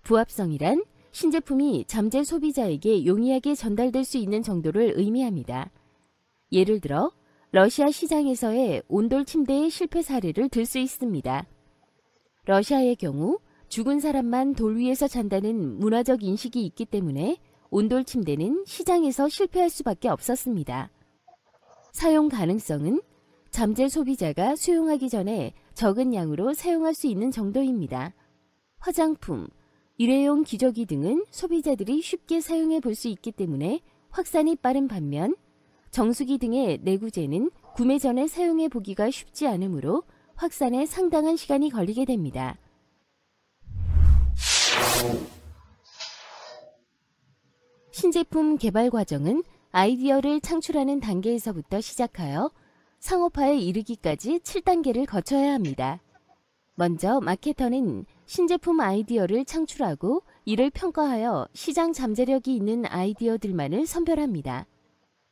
[SPEAKER 2] 부합성이란 신제품이 잠재 소비자에게 용이하게 전달될 수 있는 정도를 의미합니다. 예를 들어 러시아 시장에서의 온돌 침대의 실패 사례를 들 수 있습니다. 러시아의 경우 죽은 사람만 돌 위에서 잔다는 문화적 인식이 있기 때문에 온돌 침대는 시장에서 실패할 수밖에 없었습니다. 사용 가능성은 잠재 소비자가 수용하기 전에 적은 양으로 사용할 수 있는 정도입니다. 화장품, 일회용 기저귀 등은 소비자들이 쉽게 사용해 볼 수 있기 때문에 확산이 빠른 반면 정수기 등의 내구재는 구매 전에 사용해 보기가 쉽지 않으므로 확산에 상당한 시간이 걸리게 됩니다. 신제품 개발 과정은 아이디어를 창출하는 단계에서부터 시작하여 상업화에 이르기까지 7단계를 거쳐야 합니다. 먼저 마케터는 신제품 아이디어를 창출하고 이를 평가하여 시장 잠재력이 있는 아이디어들만을 선별합니다.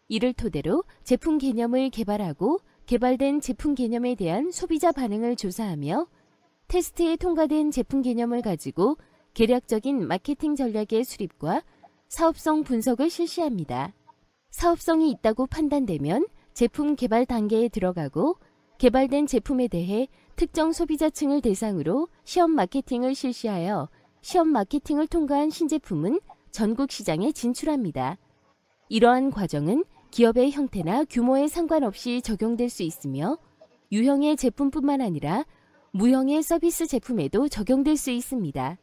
[SPEAKER 2] 이를 토대로 제품 개념을 개발하고 개발된 제품 개념에 대한 소비자 반응을 조사하며 테스트에 통과된 제품 개념을 가지고 계략적인 마케팅 전략의 수립과 사업성 분석을 실시합니다. 사업성이 있다고 판단되면 제품 개발 단계에 들어가고 개발된 제품에 대해 특정 소비자층을 대상으로 시험 마케팅을 실시하여 시험 마케팅을 통과한 신제품은 전국 시장에 진출합니다. 이러한 과정은 기업의 형태나 규모에 상관없이 적용될 수 있으며 유형의 제품뿐만 아니라 무형의 서비스 제품에도 적용될 수 있습니다.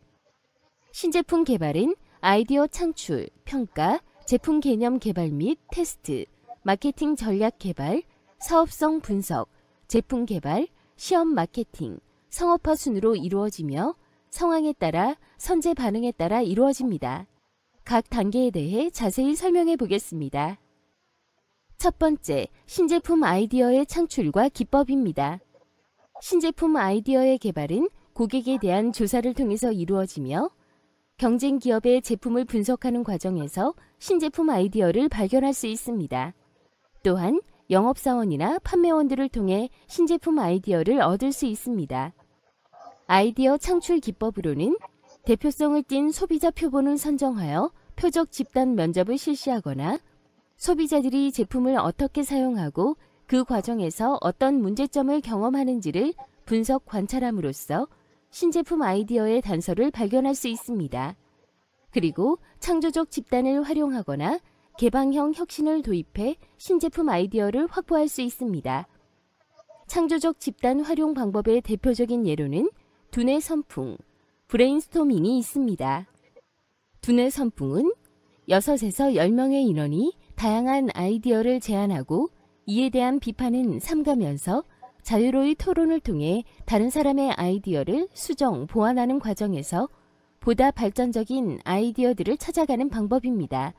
[SPEAKER 2] 신제품 개발은 아이디어 창출, 평가, 제품 개념 개발 및 테스트, 마케팅 전략 개발, 사업성 분석, 제품 개발, 시험 마케팅, 상업화 순으로 이루어지며 상황에 따라 선제 반응에 따라 이루어집니다. 각 단계에 대해 자세히 설명해 보겠습니다. 첫 번째, 신제품 아이디어의 창출과 기법입니다. 신제품 아이디어의 개발은 고객에 대한 조사를 통해서 이루어지며 경쟁 기업의 제품을 분석하는 과정에서 신제품 아이디어를 발견할 수 있습니다. 또한 영업사원이나 판매원들을 통해 신제품 아이디어를 얻을 수 있습니다. 아이디어 창출 기법으로는 대표성을 띤 소비자 표본을 선정하여 표적 집단 면접을 실시하거나 소비자들이 제품을 어떻게 사용하고 그 과정에서 어떤 문제점을 경험하는지를 분석 관찰함으로써 신제품 아이디어의 단서를 발견할 수 있습니다. 그리고 창조적 집단을 활용하거나 개방형 혁신을 도입해 신제품 아이디어를 확보할 수 있습니다. 창조적 집단 활용 방법의 대표적인 예로는 두뇌 선풍, 브레인스토밍이 있습니다. 두뇌 선풍은 6에서 10명의 인원이 다양한 아이디어를 제안하고 이에 대한 비판은 삼가면서 자유로이 토론을 통해 다른 사람의 아이디어를 수정, 보완하는 과정에서 보다 발전적인 아이디어들을 찾아가는 방법입니다.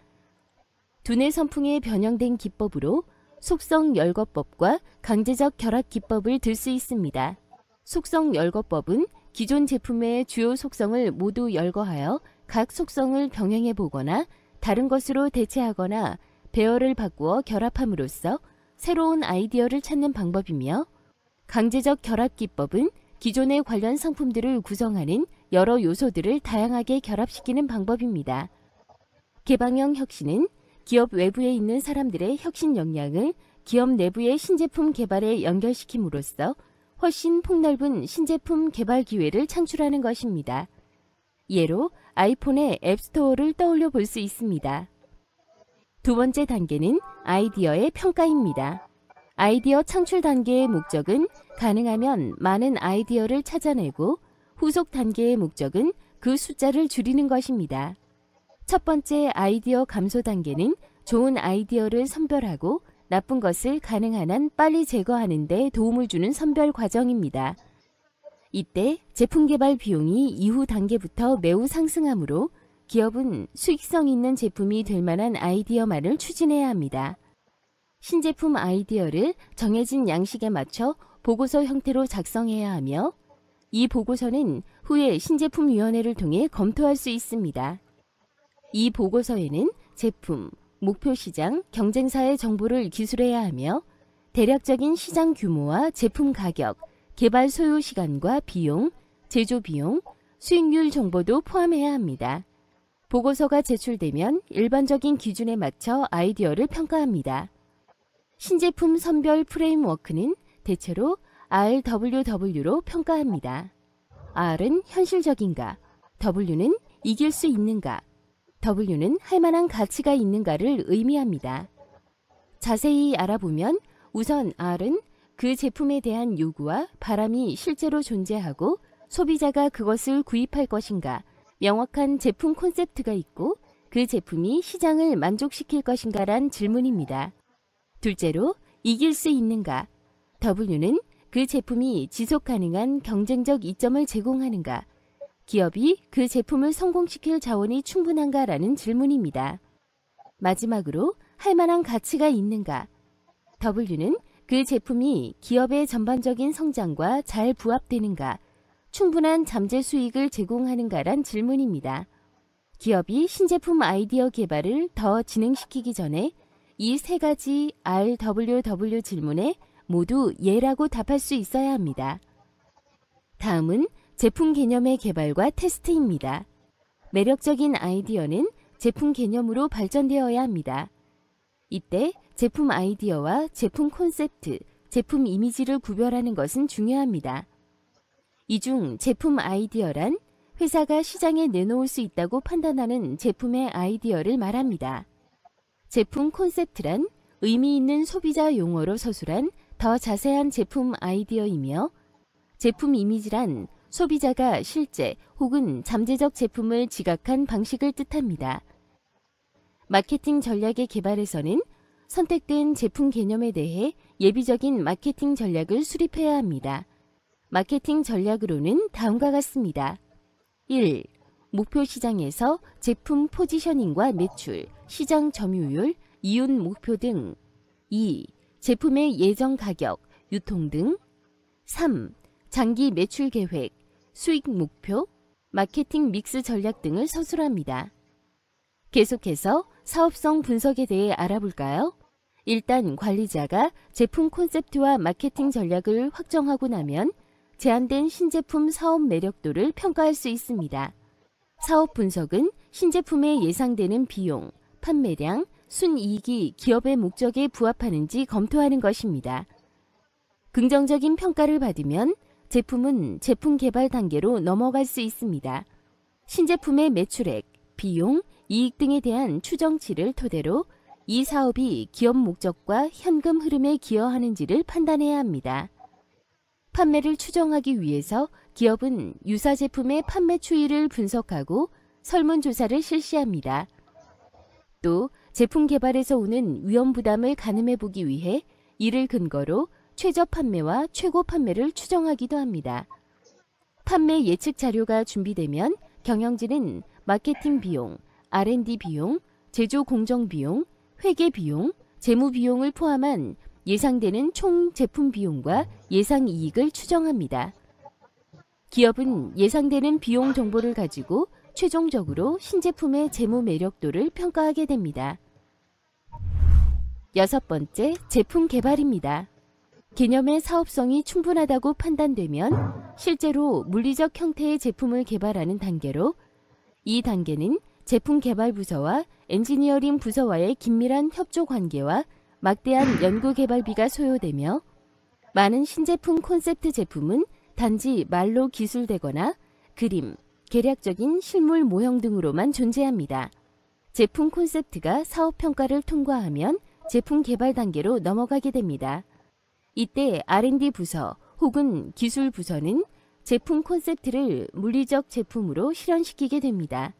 [SPEAKER 2] 두뇌 선풍에 변형된 기법으로 속성 열거법과 강제적 결합 기법을 들 수 있습니다. 속성 열거법은 기존 제품의 주요 속성을 모두 열거하여 각 속성을 병행해 보거나 다른 것으로 대체하거나 배열을 바꾸어 결합함으로써 새로운 아이디어를 찾는 방법이며, 강제적 결합 기법은 기존의 관련 상품들을 구성하는 여러 요소들을 다양하게 결합시키는 방법입니다. 개방형 혁신은 기업 외부에 있는 사람들의 혁신 역량을 기업 내부의 신제품 개발에 연결시킴으로써 훨씬 폭넓은 신제품 개발 기회를 창출하는 것입니다. 예로 아이폰의 앱스토어를 떠올려 볼 수 있습니다. 두 번째 단계는 아이디어의 평가입니다. 아이디어 창출 단계의 목적은 가능하면 많은 아이디어를 찾아내고 후속 단계의 목적은 그 숫자를 줄이는 것입니다. 첫 번째 아이디어 감소 단계는 좋은 아이디어를 선별하고 나쁜 것을 가능한 한 빨리 제거하는 데 도움을 주는 선별 과정입니다. 이때 제품 개발 비용이 이후 단계부터 매우 상승하므로 기업은 수익성 있는 제품이 될 만한 아이디어만을 추진해야 합니다. 신제품 아이디어를 정해진 양식에 맞춰 보고서 형태로 작성해야 하며 이 보고서는 후에 신제품위원회를 통해 검토할 수 있습니다. 이 보고서에는 제품, 목표 시장, 경쟁사의 정보를 기술해야 하며 대략적인 시장 규모와 제품 가격, 개발 소요 시간과 비용, 제조 비용, 수익률 정보도 포함해야 합니다. 보고서가 제출되면 일반적인 기준에 맞춰 아이디어를 평가합니다. 신제품 선별 프레임워크는 대체로 RWW로 평가합니다. R은 현실적인가, W는 이길 수 있는가, W는 할 만한 가치가 있는가를 의미합니다. 자세히 알아보면 우선 R은 그 제품에 대한 요구와 바람이 실제로 존재하고 소비자가 그것을 구입할 것인가, 명확한 제품 콘셉트가 있고 그 제품이 시장을 만족시킬 것인가란 질문입니다. 둘째로 이길 수 있는가, W는 그 제품이 지속 가능한 경쟁적 이점을 제공하는가, 기업이 그 제품을 성공시킬 자원이 충분한가라는 질문입니다. 마지막으로 할 만한 가치가 있는가, W는 그 제품이 기업의 전반적인 성장과 잘 부합되는가, 충분한 잠재 수익을 제공하는가란 질문입니다. 기업이 신제품 아이디어 개발을 더 진행시키기 전에 이 세 가지 RWW 질문에 모두 예라고 답할 수 있어야 합니다. 다음은 제품 개념의 개발과 테스트입니다. 매력적인 아이디어는 제품 개념으로 발전되어야 합니다. 이때 제품 아이디어와 제품 콘셉트, 제품 이미지를 구별하는 것은 중요합니다. 이 중 제품 아이디어란 회사가 시장에 내놓을 수 있다고 판단하는 제품의 아이디어를 말합니다. 제품 콘셉트란 의미 있는 소비자 용어로 서술한 더 자세한 제품 아이디어이며, 제품 이미지란 소비자가 실제 혹은 잠재적 제품을 지각한 방식을 뜻합니다. 마케팅 전략의 개발에서는 선택된 제품 개념에 대해 예비적인 마케팅 전략을 수립해야 합니다. 마케팅 전략으로는 다음과 같습니다. 1. 목표 시장에서 제품 포지셔닝과 매출, 시장 점유율, 이윤 목표 등. 2. 제품의 예정 가격, 유통 등. 3. 장기 매출 계획, 수익 목표, 마케팅 믹스 전략 등을 서술합니다. 계속해서 사업성 분석에 대해 알아볼까요? 일단 관리자가 제품 콘셉트와 마케팅 전략을 확정하고 나면 제한된 신제품 사업 매력도를 평가할 수 있습니다. 사업 분석은 신제품의 예상되는 비용, 판매량, 순이익이 기업의 목적에 부합하는지 검토하는 것입니다. 긍정적인 평가를 받으면 제품은 제품 개발 단계로 넘어갈 수 있습니다. 신제품의 매출액, 비용, 이익 등에 대한 추정치를 토대로 이 사업이 기업 목적과 현금 흐름에 기여하는지를 판단해야 합니다. 판매를 추정하기 위해서 기업은 유사 제품의 판매 추이를 분석하고 설문조사를 실시합니다. 또 제품 개발에서 오는 위험 부담을 가늠해 보기 위해 이를 근거로 최저 판매와 최고 판매를 추정하기도 합니다. 판매 예측 자료가 준비되면 경영진은 마케팅 비용, R&D 비용, 제조 공정 비용, 회계 비용, 재무 비용을 포함한 예상되는 총 제품 비용과 예상 이익을 추정합니다. 기업은 예상되는 비용 정보를 가지고 최종적으로 신제품의 재무 매력도를 평가하게 됩니다. 6번째, 제품 개발입니다. 개념의 사업성이 충분하다고 판단되면 실제로 물리적 형태의 제품을 개발하는 단계로, 이 단계는 제품 개발 부서와 엔지니어링 부서와의 긴밀한 협조 관계와 막대한 연구 개발비가 소요되며, 많은 신제품 콘셉트 제품은 단지 말로 기술되거나 그림, 계략적인 실물 모형 등으로만 존재합니다. 제품 콘셉트가 사업 평가를 통과하면 제품 개발 단계로 넘어가게 됩니다. 이때 R&D 부서 혹은 기술 부서는 제품 콘셉트를 물리적 제품으로 실현시키게 됩니다.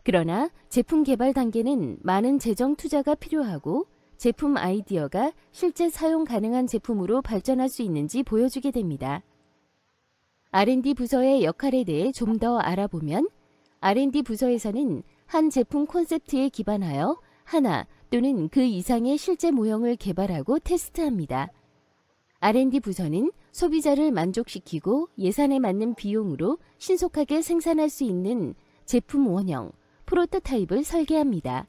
[SPEAKER 2] 그러나 제품 개발 단계는 많은 재정 투자가 필요하고 제품 아이디어가 실제 사용 가능한 제품으로 발전할 수 있는지 보여주게 됩니다. R&D 부서의 역할에 대해 좀 더 알아보면, R&D 부서에서는 한 제품 콘셉트에 기반하여 하나 또는 그 이상의 실제 모형을 개발하고 테스트합니다. R&D 부서는 소비자를 만족시키고 예산에 맞는 비용으로 신속하게 생산할 수 있는 제품 원형, 프로토타입을 설계합니다.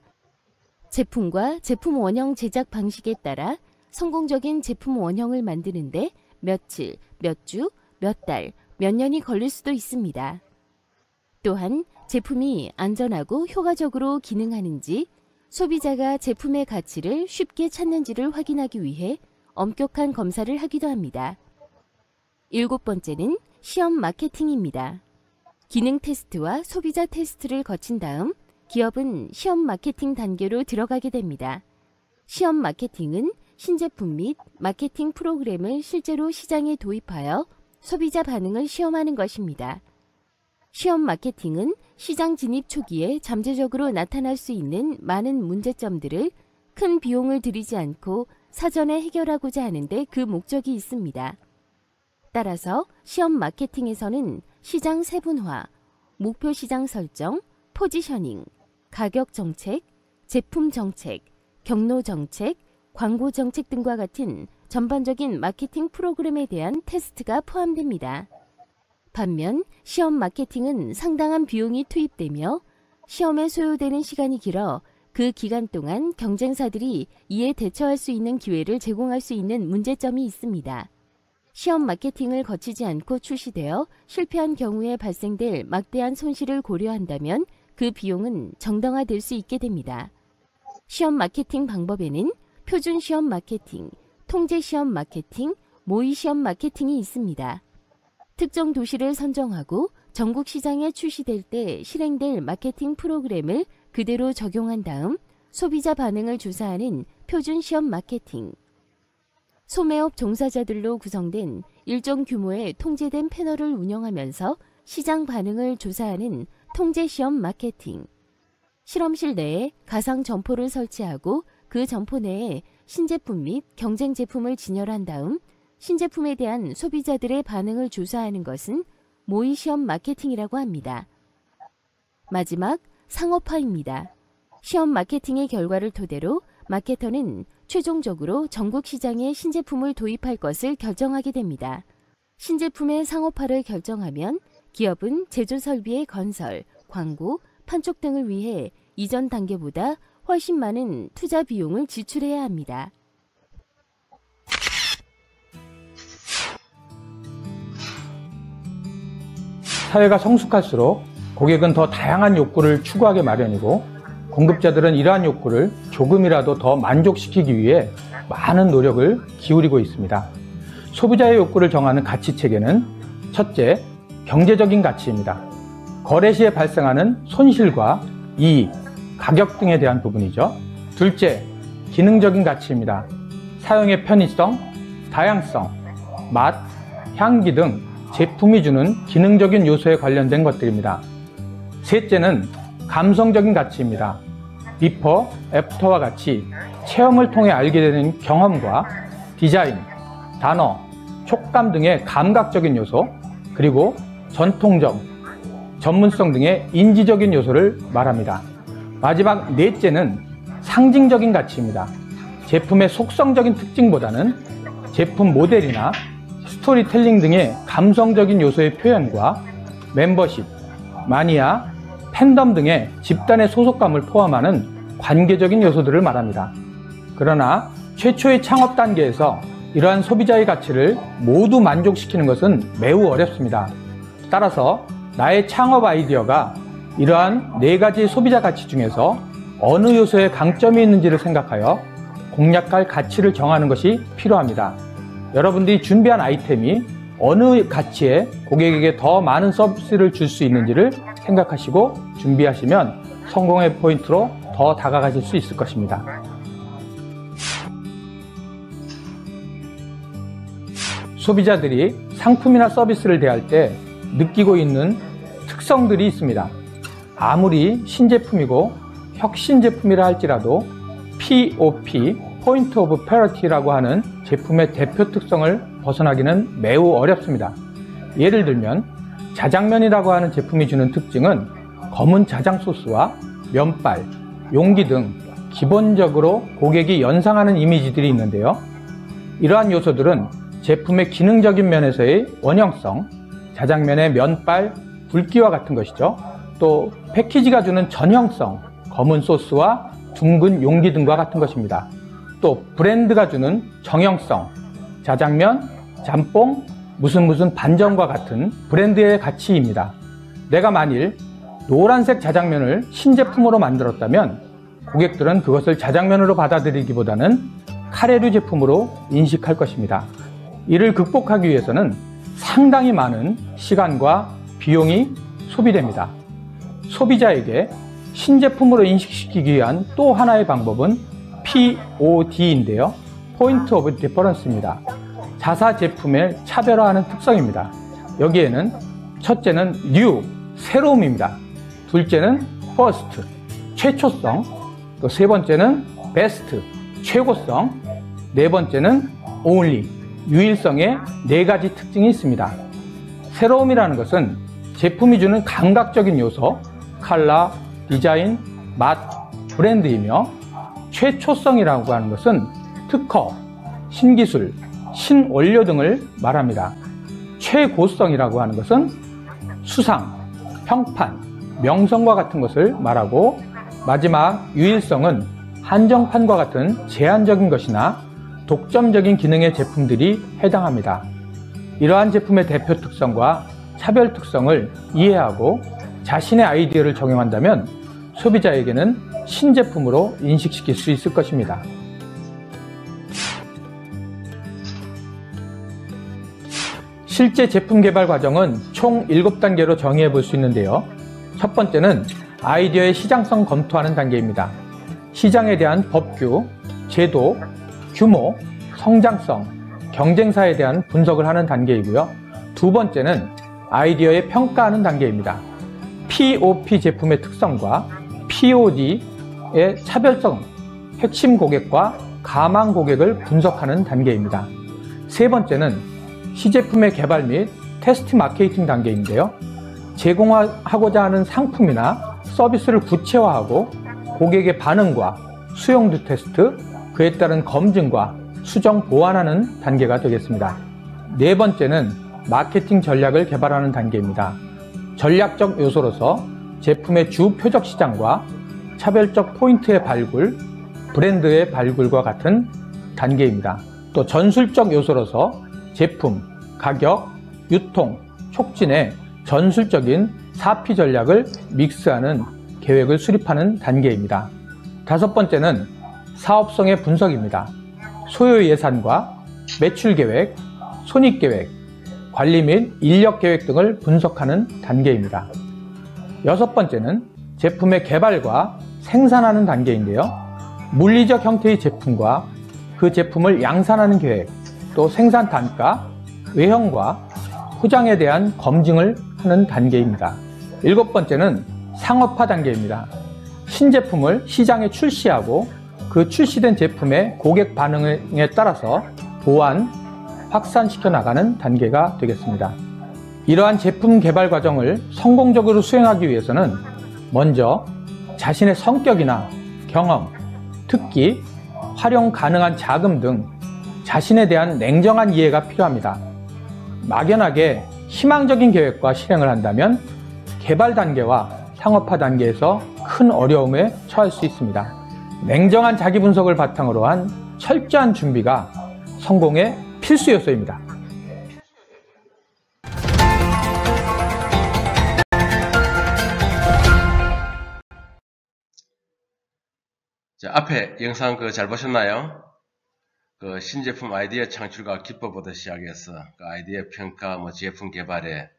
[SPEAKER 2] 제품과 제품 원형 제작 방식에 따라 성공적인 제품 원형을 만드는데 며칠, 몇 주, 몇 달, 몇 년이 걸릴 수도 있습니다. 또한 제품이 안전하고 효과적으로 기능하는지, 소비자가 제품의 가치를 쉽게 찾는지를 확인하기 위해 엄격한 검사를 하기도 합니다. 7번째는 시험 마케팅입니다. 기능 테스트와 소비자 테스트를 거친 다음 기업은 시험 마케팅 단계로 들어가게 됩니다. 시험 마케팅은 신제품 및 마케팅 프로그램을 실제로 시장에 도입하여 소비자 반응을 시험하는 것입니다. 시험 마케팅은 시장 진입 초기에 잠재적으로 나타날 수 있는 많은 문제점들을 큰 비용을 들이지 않고 사전에 해결하고자 하는데 그 목적이 있습니다. 따라서 시험 마케팅에서는 시장 세분화, 목표 시장 설정, 포지셔닝, 가격 정책, 제품 정책, 경로 정책, 광고 정책 등과 같은 전반적인 마케팅 프로그램에 대한 테스트가 포함됩니다. 반면 시험 마케팅은 상당한 비용이 투입되며 시험에 소요되는 시간이 길어 그 기간 동안 경쟁사들이 이에 대처할 수 있는 기회를 제공할 수 있는 문제점이 있습니다. 시험 마케팅을 거치지 않고 출시되어 실패한 경우에 발생될 막대한 손실을 고려한다면 그 비용은 정당화될 수 있게 됩니다. 시험 마케팅 방법에는 표준 시험 마케팅, 통제 시험 마케팅, 모의 시험 마케팅이 있습니다. 특정 도시를 선정하고 전국 시장에 출시될 때 실행될 마케팅 프로그램을 그대로 적용한 다음 소비자 반응을 조사하는 표준 시험 마케팅. 소매업 종사자들로 구성된 일정 규모의 통제된 패널을 운영하면서 시장 반응을 조사하는 통제 시험 마케팅. 실험실 내에 가상 점포를 설치하고 그 점포 내에 신제품 및 경쟁 제품을 진열한 다음 신제품에 대한 소비자들의 반응을 조사하는 것은 모의 시험 마케팅이라고 합니다. 마지막, 상업화입니다. 시험 마케팅의 결과를 토대로 마케터는 최종적으로 전국 시장에 신제품을 도입할 것을 결정하게 됩니다. 신제품의 상업화를 결정하면 기업은 제조 설비의 건설, 광고, 판촉 등을 위해 이전 단계보다 훨씬 많은 투자 비용을 지출해야 합니다.
[SPEAKER 3] 사회가 성숙할수록 고객은 더 다양한 욕구를 추구하게 마련이고 공급자들은 이러한 욕구를 조금이라도 더 만족시키기 위해 많은 노력을 기울이고 있습니다. 소비자의 욕구를 정하는 가치체계는 첫째, 경제적인 가치입니다. 거래 시에 발생하는 손실과 이익, 가격 등에 대한 부분이죠. 둘째, 기능적인 가치입니다. 사용의 편의성, 다양성, 맛, 향기 등 제품이 주는 기능적인 요소에 관련된 것들입니다. 셋째는 감성적인 가치입니다. 비포, 애프터와 같이 체험을 통해 알게 되는 경험과 디자인, 단어, 촉감 등의 감각적인 요소, 그리고 전통적, 전문성 등의 인지적인 요소를 말합니다. 마지막 넷째는 상징적인 가치입니다. 제품의 속성적인 특징보다는 제품 모델이나 스토리텔링 등의 감성적인 요소의 표현과 멤버십, 마니아, 팬덤 등의 집단의 소속감을 포함하는 관계적인 요소들을 말합니다. 그러나 최초의 창업 단계에서 이러한 소비자의 가치를 모두 만족시키는 것은 매우 어렵습니다. 따라서 나의 창업 아이디어가 이러한 4가지 소비자 가치 중에서 어느 요소에 강점이 있는지를 생각하여 공략할 가치를 정하는 것이 필요합니다. 여러분들이 준비한 아이템이 어느 가치에 고객에게 더 많은 서비스를 줄 수 있는지를 생각하시고 준비하시면 성공의 포인트로 더 다가가실 수 있을 것입니다. 소비자들이 상품이나 서비스를 대할 때 느끼고 있는 특성들이 있습니다. 아무리 신제품이고 혁신 제품이라 할지라도 POP, Point of Parity라고 하는 제품의 대표 특성을 벗어나기는 매우 어렵습니다. 예를 들면 자장면이라고 하는 제품이 주는 특징은 검은 자장 소스와 면발, 용기 등 기본적으로 고객이 연상하는 이미지들이 있는데요. 이러한 요소들은 제품의 기능적인 면에서의 원형성, 자장면의 면발, 붉기와 같은 것이죠. 또 패키지가 주는 전형성, 검은 소스와 둥근 용기 등과 같은 것입니다. 또 브랜드가 주는 정형성, 자장면, 짬뽕, 무슨 반점과 같은 브랜드의 가치입니다. 내가 만일 노란색 자장면을 신제품으로 만들었다면 고객들은 그것을 자장면으로 받아들이기보다는 카레류 제품으로 인식할 것입니다. 이를 극복하기 위해서는 상당히 많은 시간과 비용이 소비됩니다. 소비자에게 신제품으로 인식시키기 위한 또 하나의 방법은 POD인데요. 포인트 오브 디퍼런스입니다. 자사 제품을 차별화하는 특성입니다. 여기에는 첫째는 new, 새로움입니다. 둘째는 first, 최초성, 또 세 번째는 best, 최고성, 네 번째는 only, 유일성의 네 가지 특징이 있습니다. 새로움이라는 것은 제품이 주는 감각적인 요소, 컬러, 디자인, 맛, 브랜드이며, 최초성이라고 하는 것은 특허, 신기술, 신원료 등을 말합니다. 최고성이라고 하는 것은 수상, 평판, 명성과 같은 것을 말하고, 마지막 유일성은 한정판과 같은 제한적인 것이나 독점적인 기능의 제품들이 해당합니다. 이러한 제품의 대표 특성과 차별 특성을 이해하고 자신의 아이디어를 적용한다면 소비자에게는 신제품으로 인식시킬 수 있을 것입니다. 실제 제품 개발 과정은 총 7단계로 정의해 볼 수 있는데요. 첫 번째는 아이디어의 시장성 검토하는 단계입니다. 시장에 대한 법규, 제도, 규모, 성장성, 경쟁사에 대한 분석을 하는 단계이고요. 두 번째는 아이디어의 평가하는 단계입니다. POP 제품의 특성과 POD의 차별성, 핵심 고객과 가망 고객을 분석하는 단계입니다. 세 번째는 시제품의 개발 및 테스트 마케팅 단계인데요. 제공하고자 하는 상품이나 서비스를 구체화하고 고객의 반응과 수용도 테스트, 그에 따른 검증과 수정 보완하는 단계가 되겠습니다. 네 번째는 마케팅 전략을 개발하는 단계입니다. 전략적 요소로서 제품의 주 표적 시장과 차별적 포인트의 발굴, 브랜드의 발굴과 같은 단계입니다. 또 전술적 요소로서 제품, 가격, 유통, 촉진의 전술적인 4P 전략을 믹스하는 계획을 수립하는 단계입니다. 다섯 번째는 사업성의 분석입니다. 소요 예산과 매출 계획, 손익 계획, 관리 및 인력 계획 등을 분석하는 단계입니다. 여섯 번째는 제품의 개발과 생산하는 단계인데요. 물리적 형태의 제품과 그 제품을 양산하는 계획, 또 생산 단가, 외형과 포장에 대한 검증을 하는 단계입니다. 일곱 번째는 상업화 단계입니다. 신제품을 시장에 출시하고 그 출시된 제품의 고객 반응에 따라서 보완, 확산시켜 나가는 단계가 되겠습니다. 이러한 제품 개발 과정을 성공적으로 수행하기 위해서는 먼저 자신의 성격이나 경험, 특기, 활용 가능한 자금 등 자신에 대한 냉정한 이해가 필요합니다. 막연하게 희망적인 계획과 실행을 한다면 개발 단계와 상업화 단계에서 큰 어려움에 처할 수 있습니다. 냉정한 자기 분석을 바탕으로 한 철저한 준비가 성공의 필수 요소입니다.
[SPEAKER 1] 자, 앞에 영상 잘 보셨나요? 신제품 아이디어 창출과 기법부터 시작해서 아이디어 평가, 제품 개발의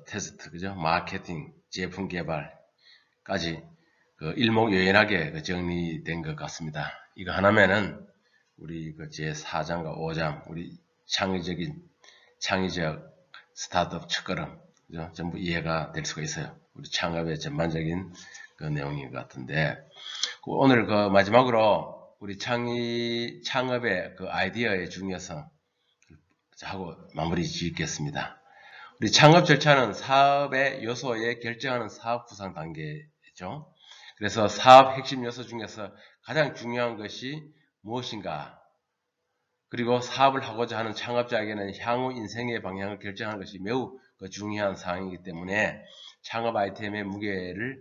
[SPEAKER 1] 테스트, 그죠? 마케팅, 제품 개발까지 일목요연하게 정리된 것 같습니다. 이거 하나면은 우리 제4장과 5장, 우리 창의적 스타트업 첫걸음, 그죠? 전부 이해가 될 수가 있어요. 우리 창업의 전반적인 내용인 것 같은데, 오늘 마지막으로 우리 창업의 아이디어의 중요성 하고 마무리 짓겠습니다. 우리 창업 절차는 사업의 요소에 결정하는 사업 구상 단계죠. 그래서 사업 핵심 요소 중에서 가장 중요한 것이 무엇인가, 그리고 사업을 하고자 하는 창업자에게는 향후 인생의 방향을 결정하는 것이 매우 중요한 사항이기 때문에 창업 아이템의 무게를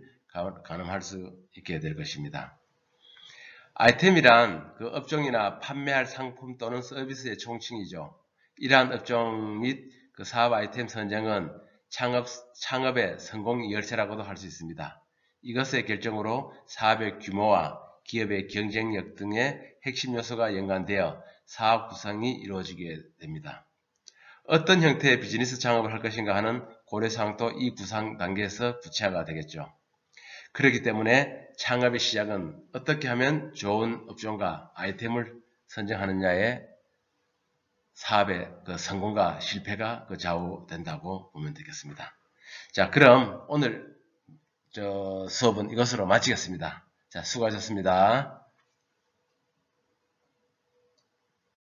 [SPEAKER 1] 가늠할 수 있게 될 것입니다. 아이템이란 업종이나 판매할 상품 또는 서비스의 총칭이죠. 이러한 업종 및 사업 아이템 선정은 창업의 성공 열쇠라고도 할 수 있습니다. 이것의 결정으로 사업의 규모와 기업의 경쟁력 등의 핵심 요소가 연관되어 사업 구성이 이루어지게 됩니다. 어떤 형태의 비즈니스 창업을 할 것인가 하는 고려사항도 이 구상 단계에서 구체화가 되겠죠. 그렇기 때문에 창업의 시작은 어떻게 하면 좋은 업종과 아이템을 선정하느냐에 사업의 그 성공과 실패가 좌우된다고 보면 되겠습니다. 자, 그럼 오늘 수업은 이것으로 마치겠습니다. 자, 수고하셨습니다.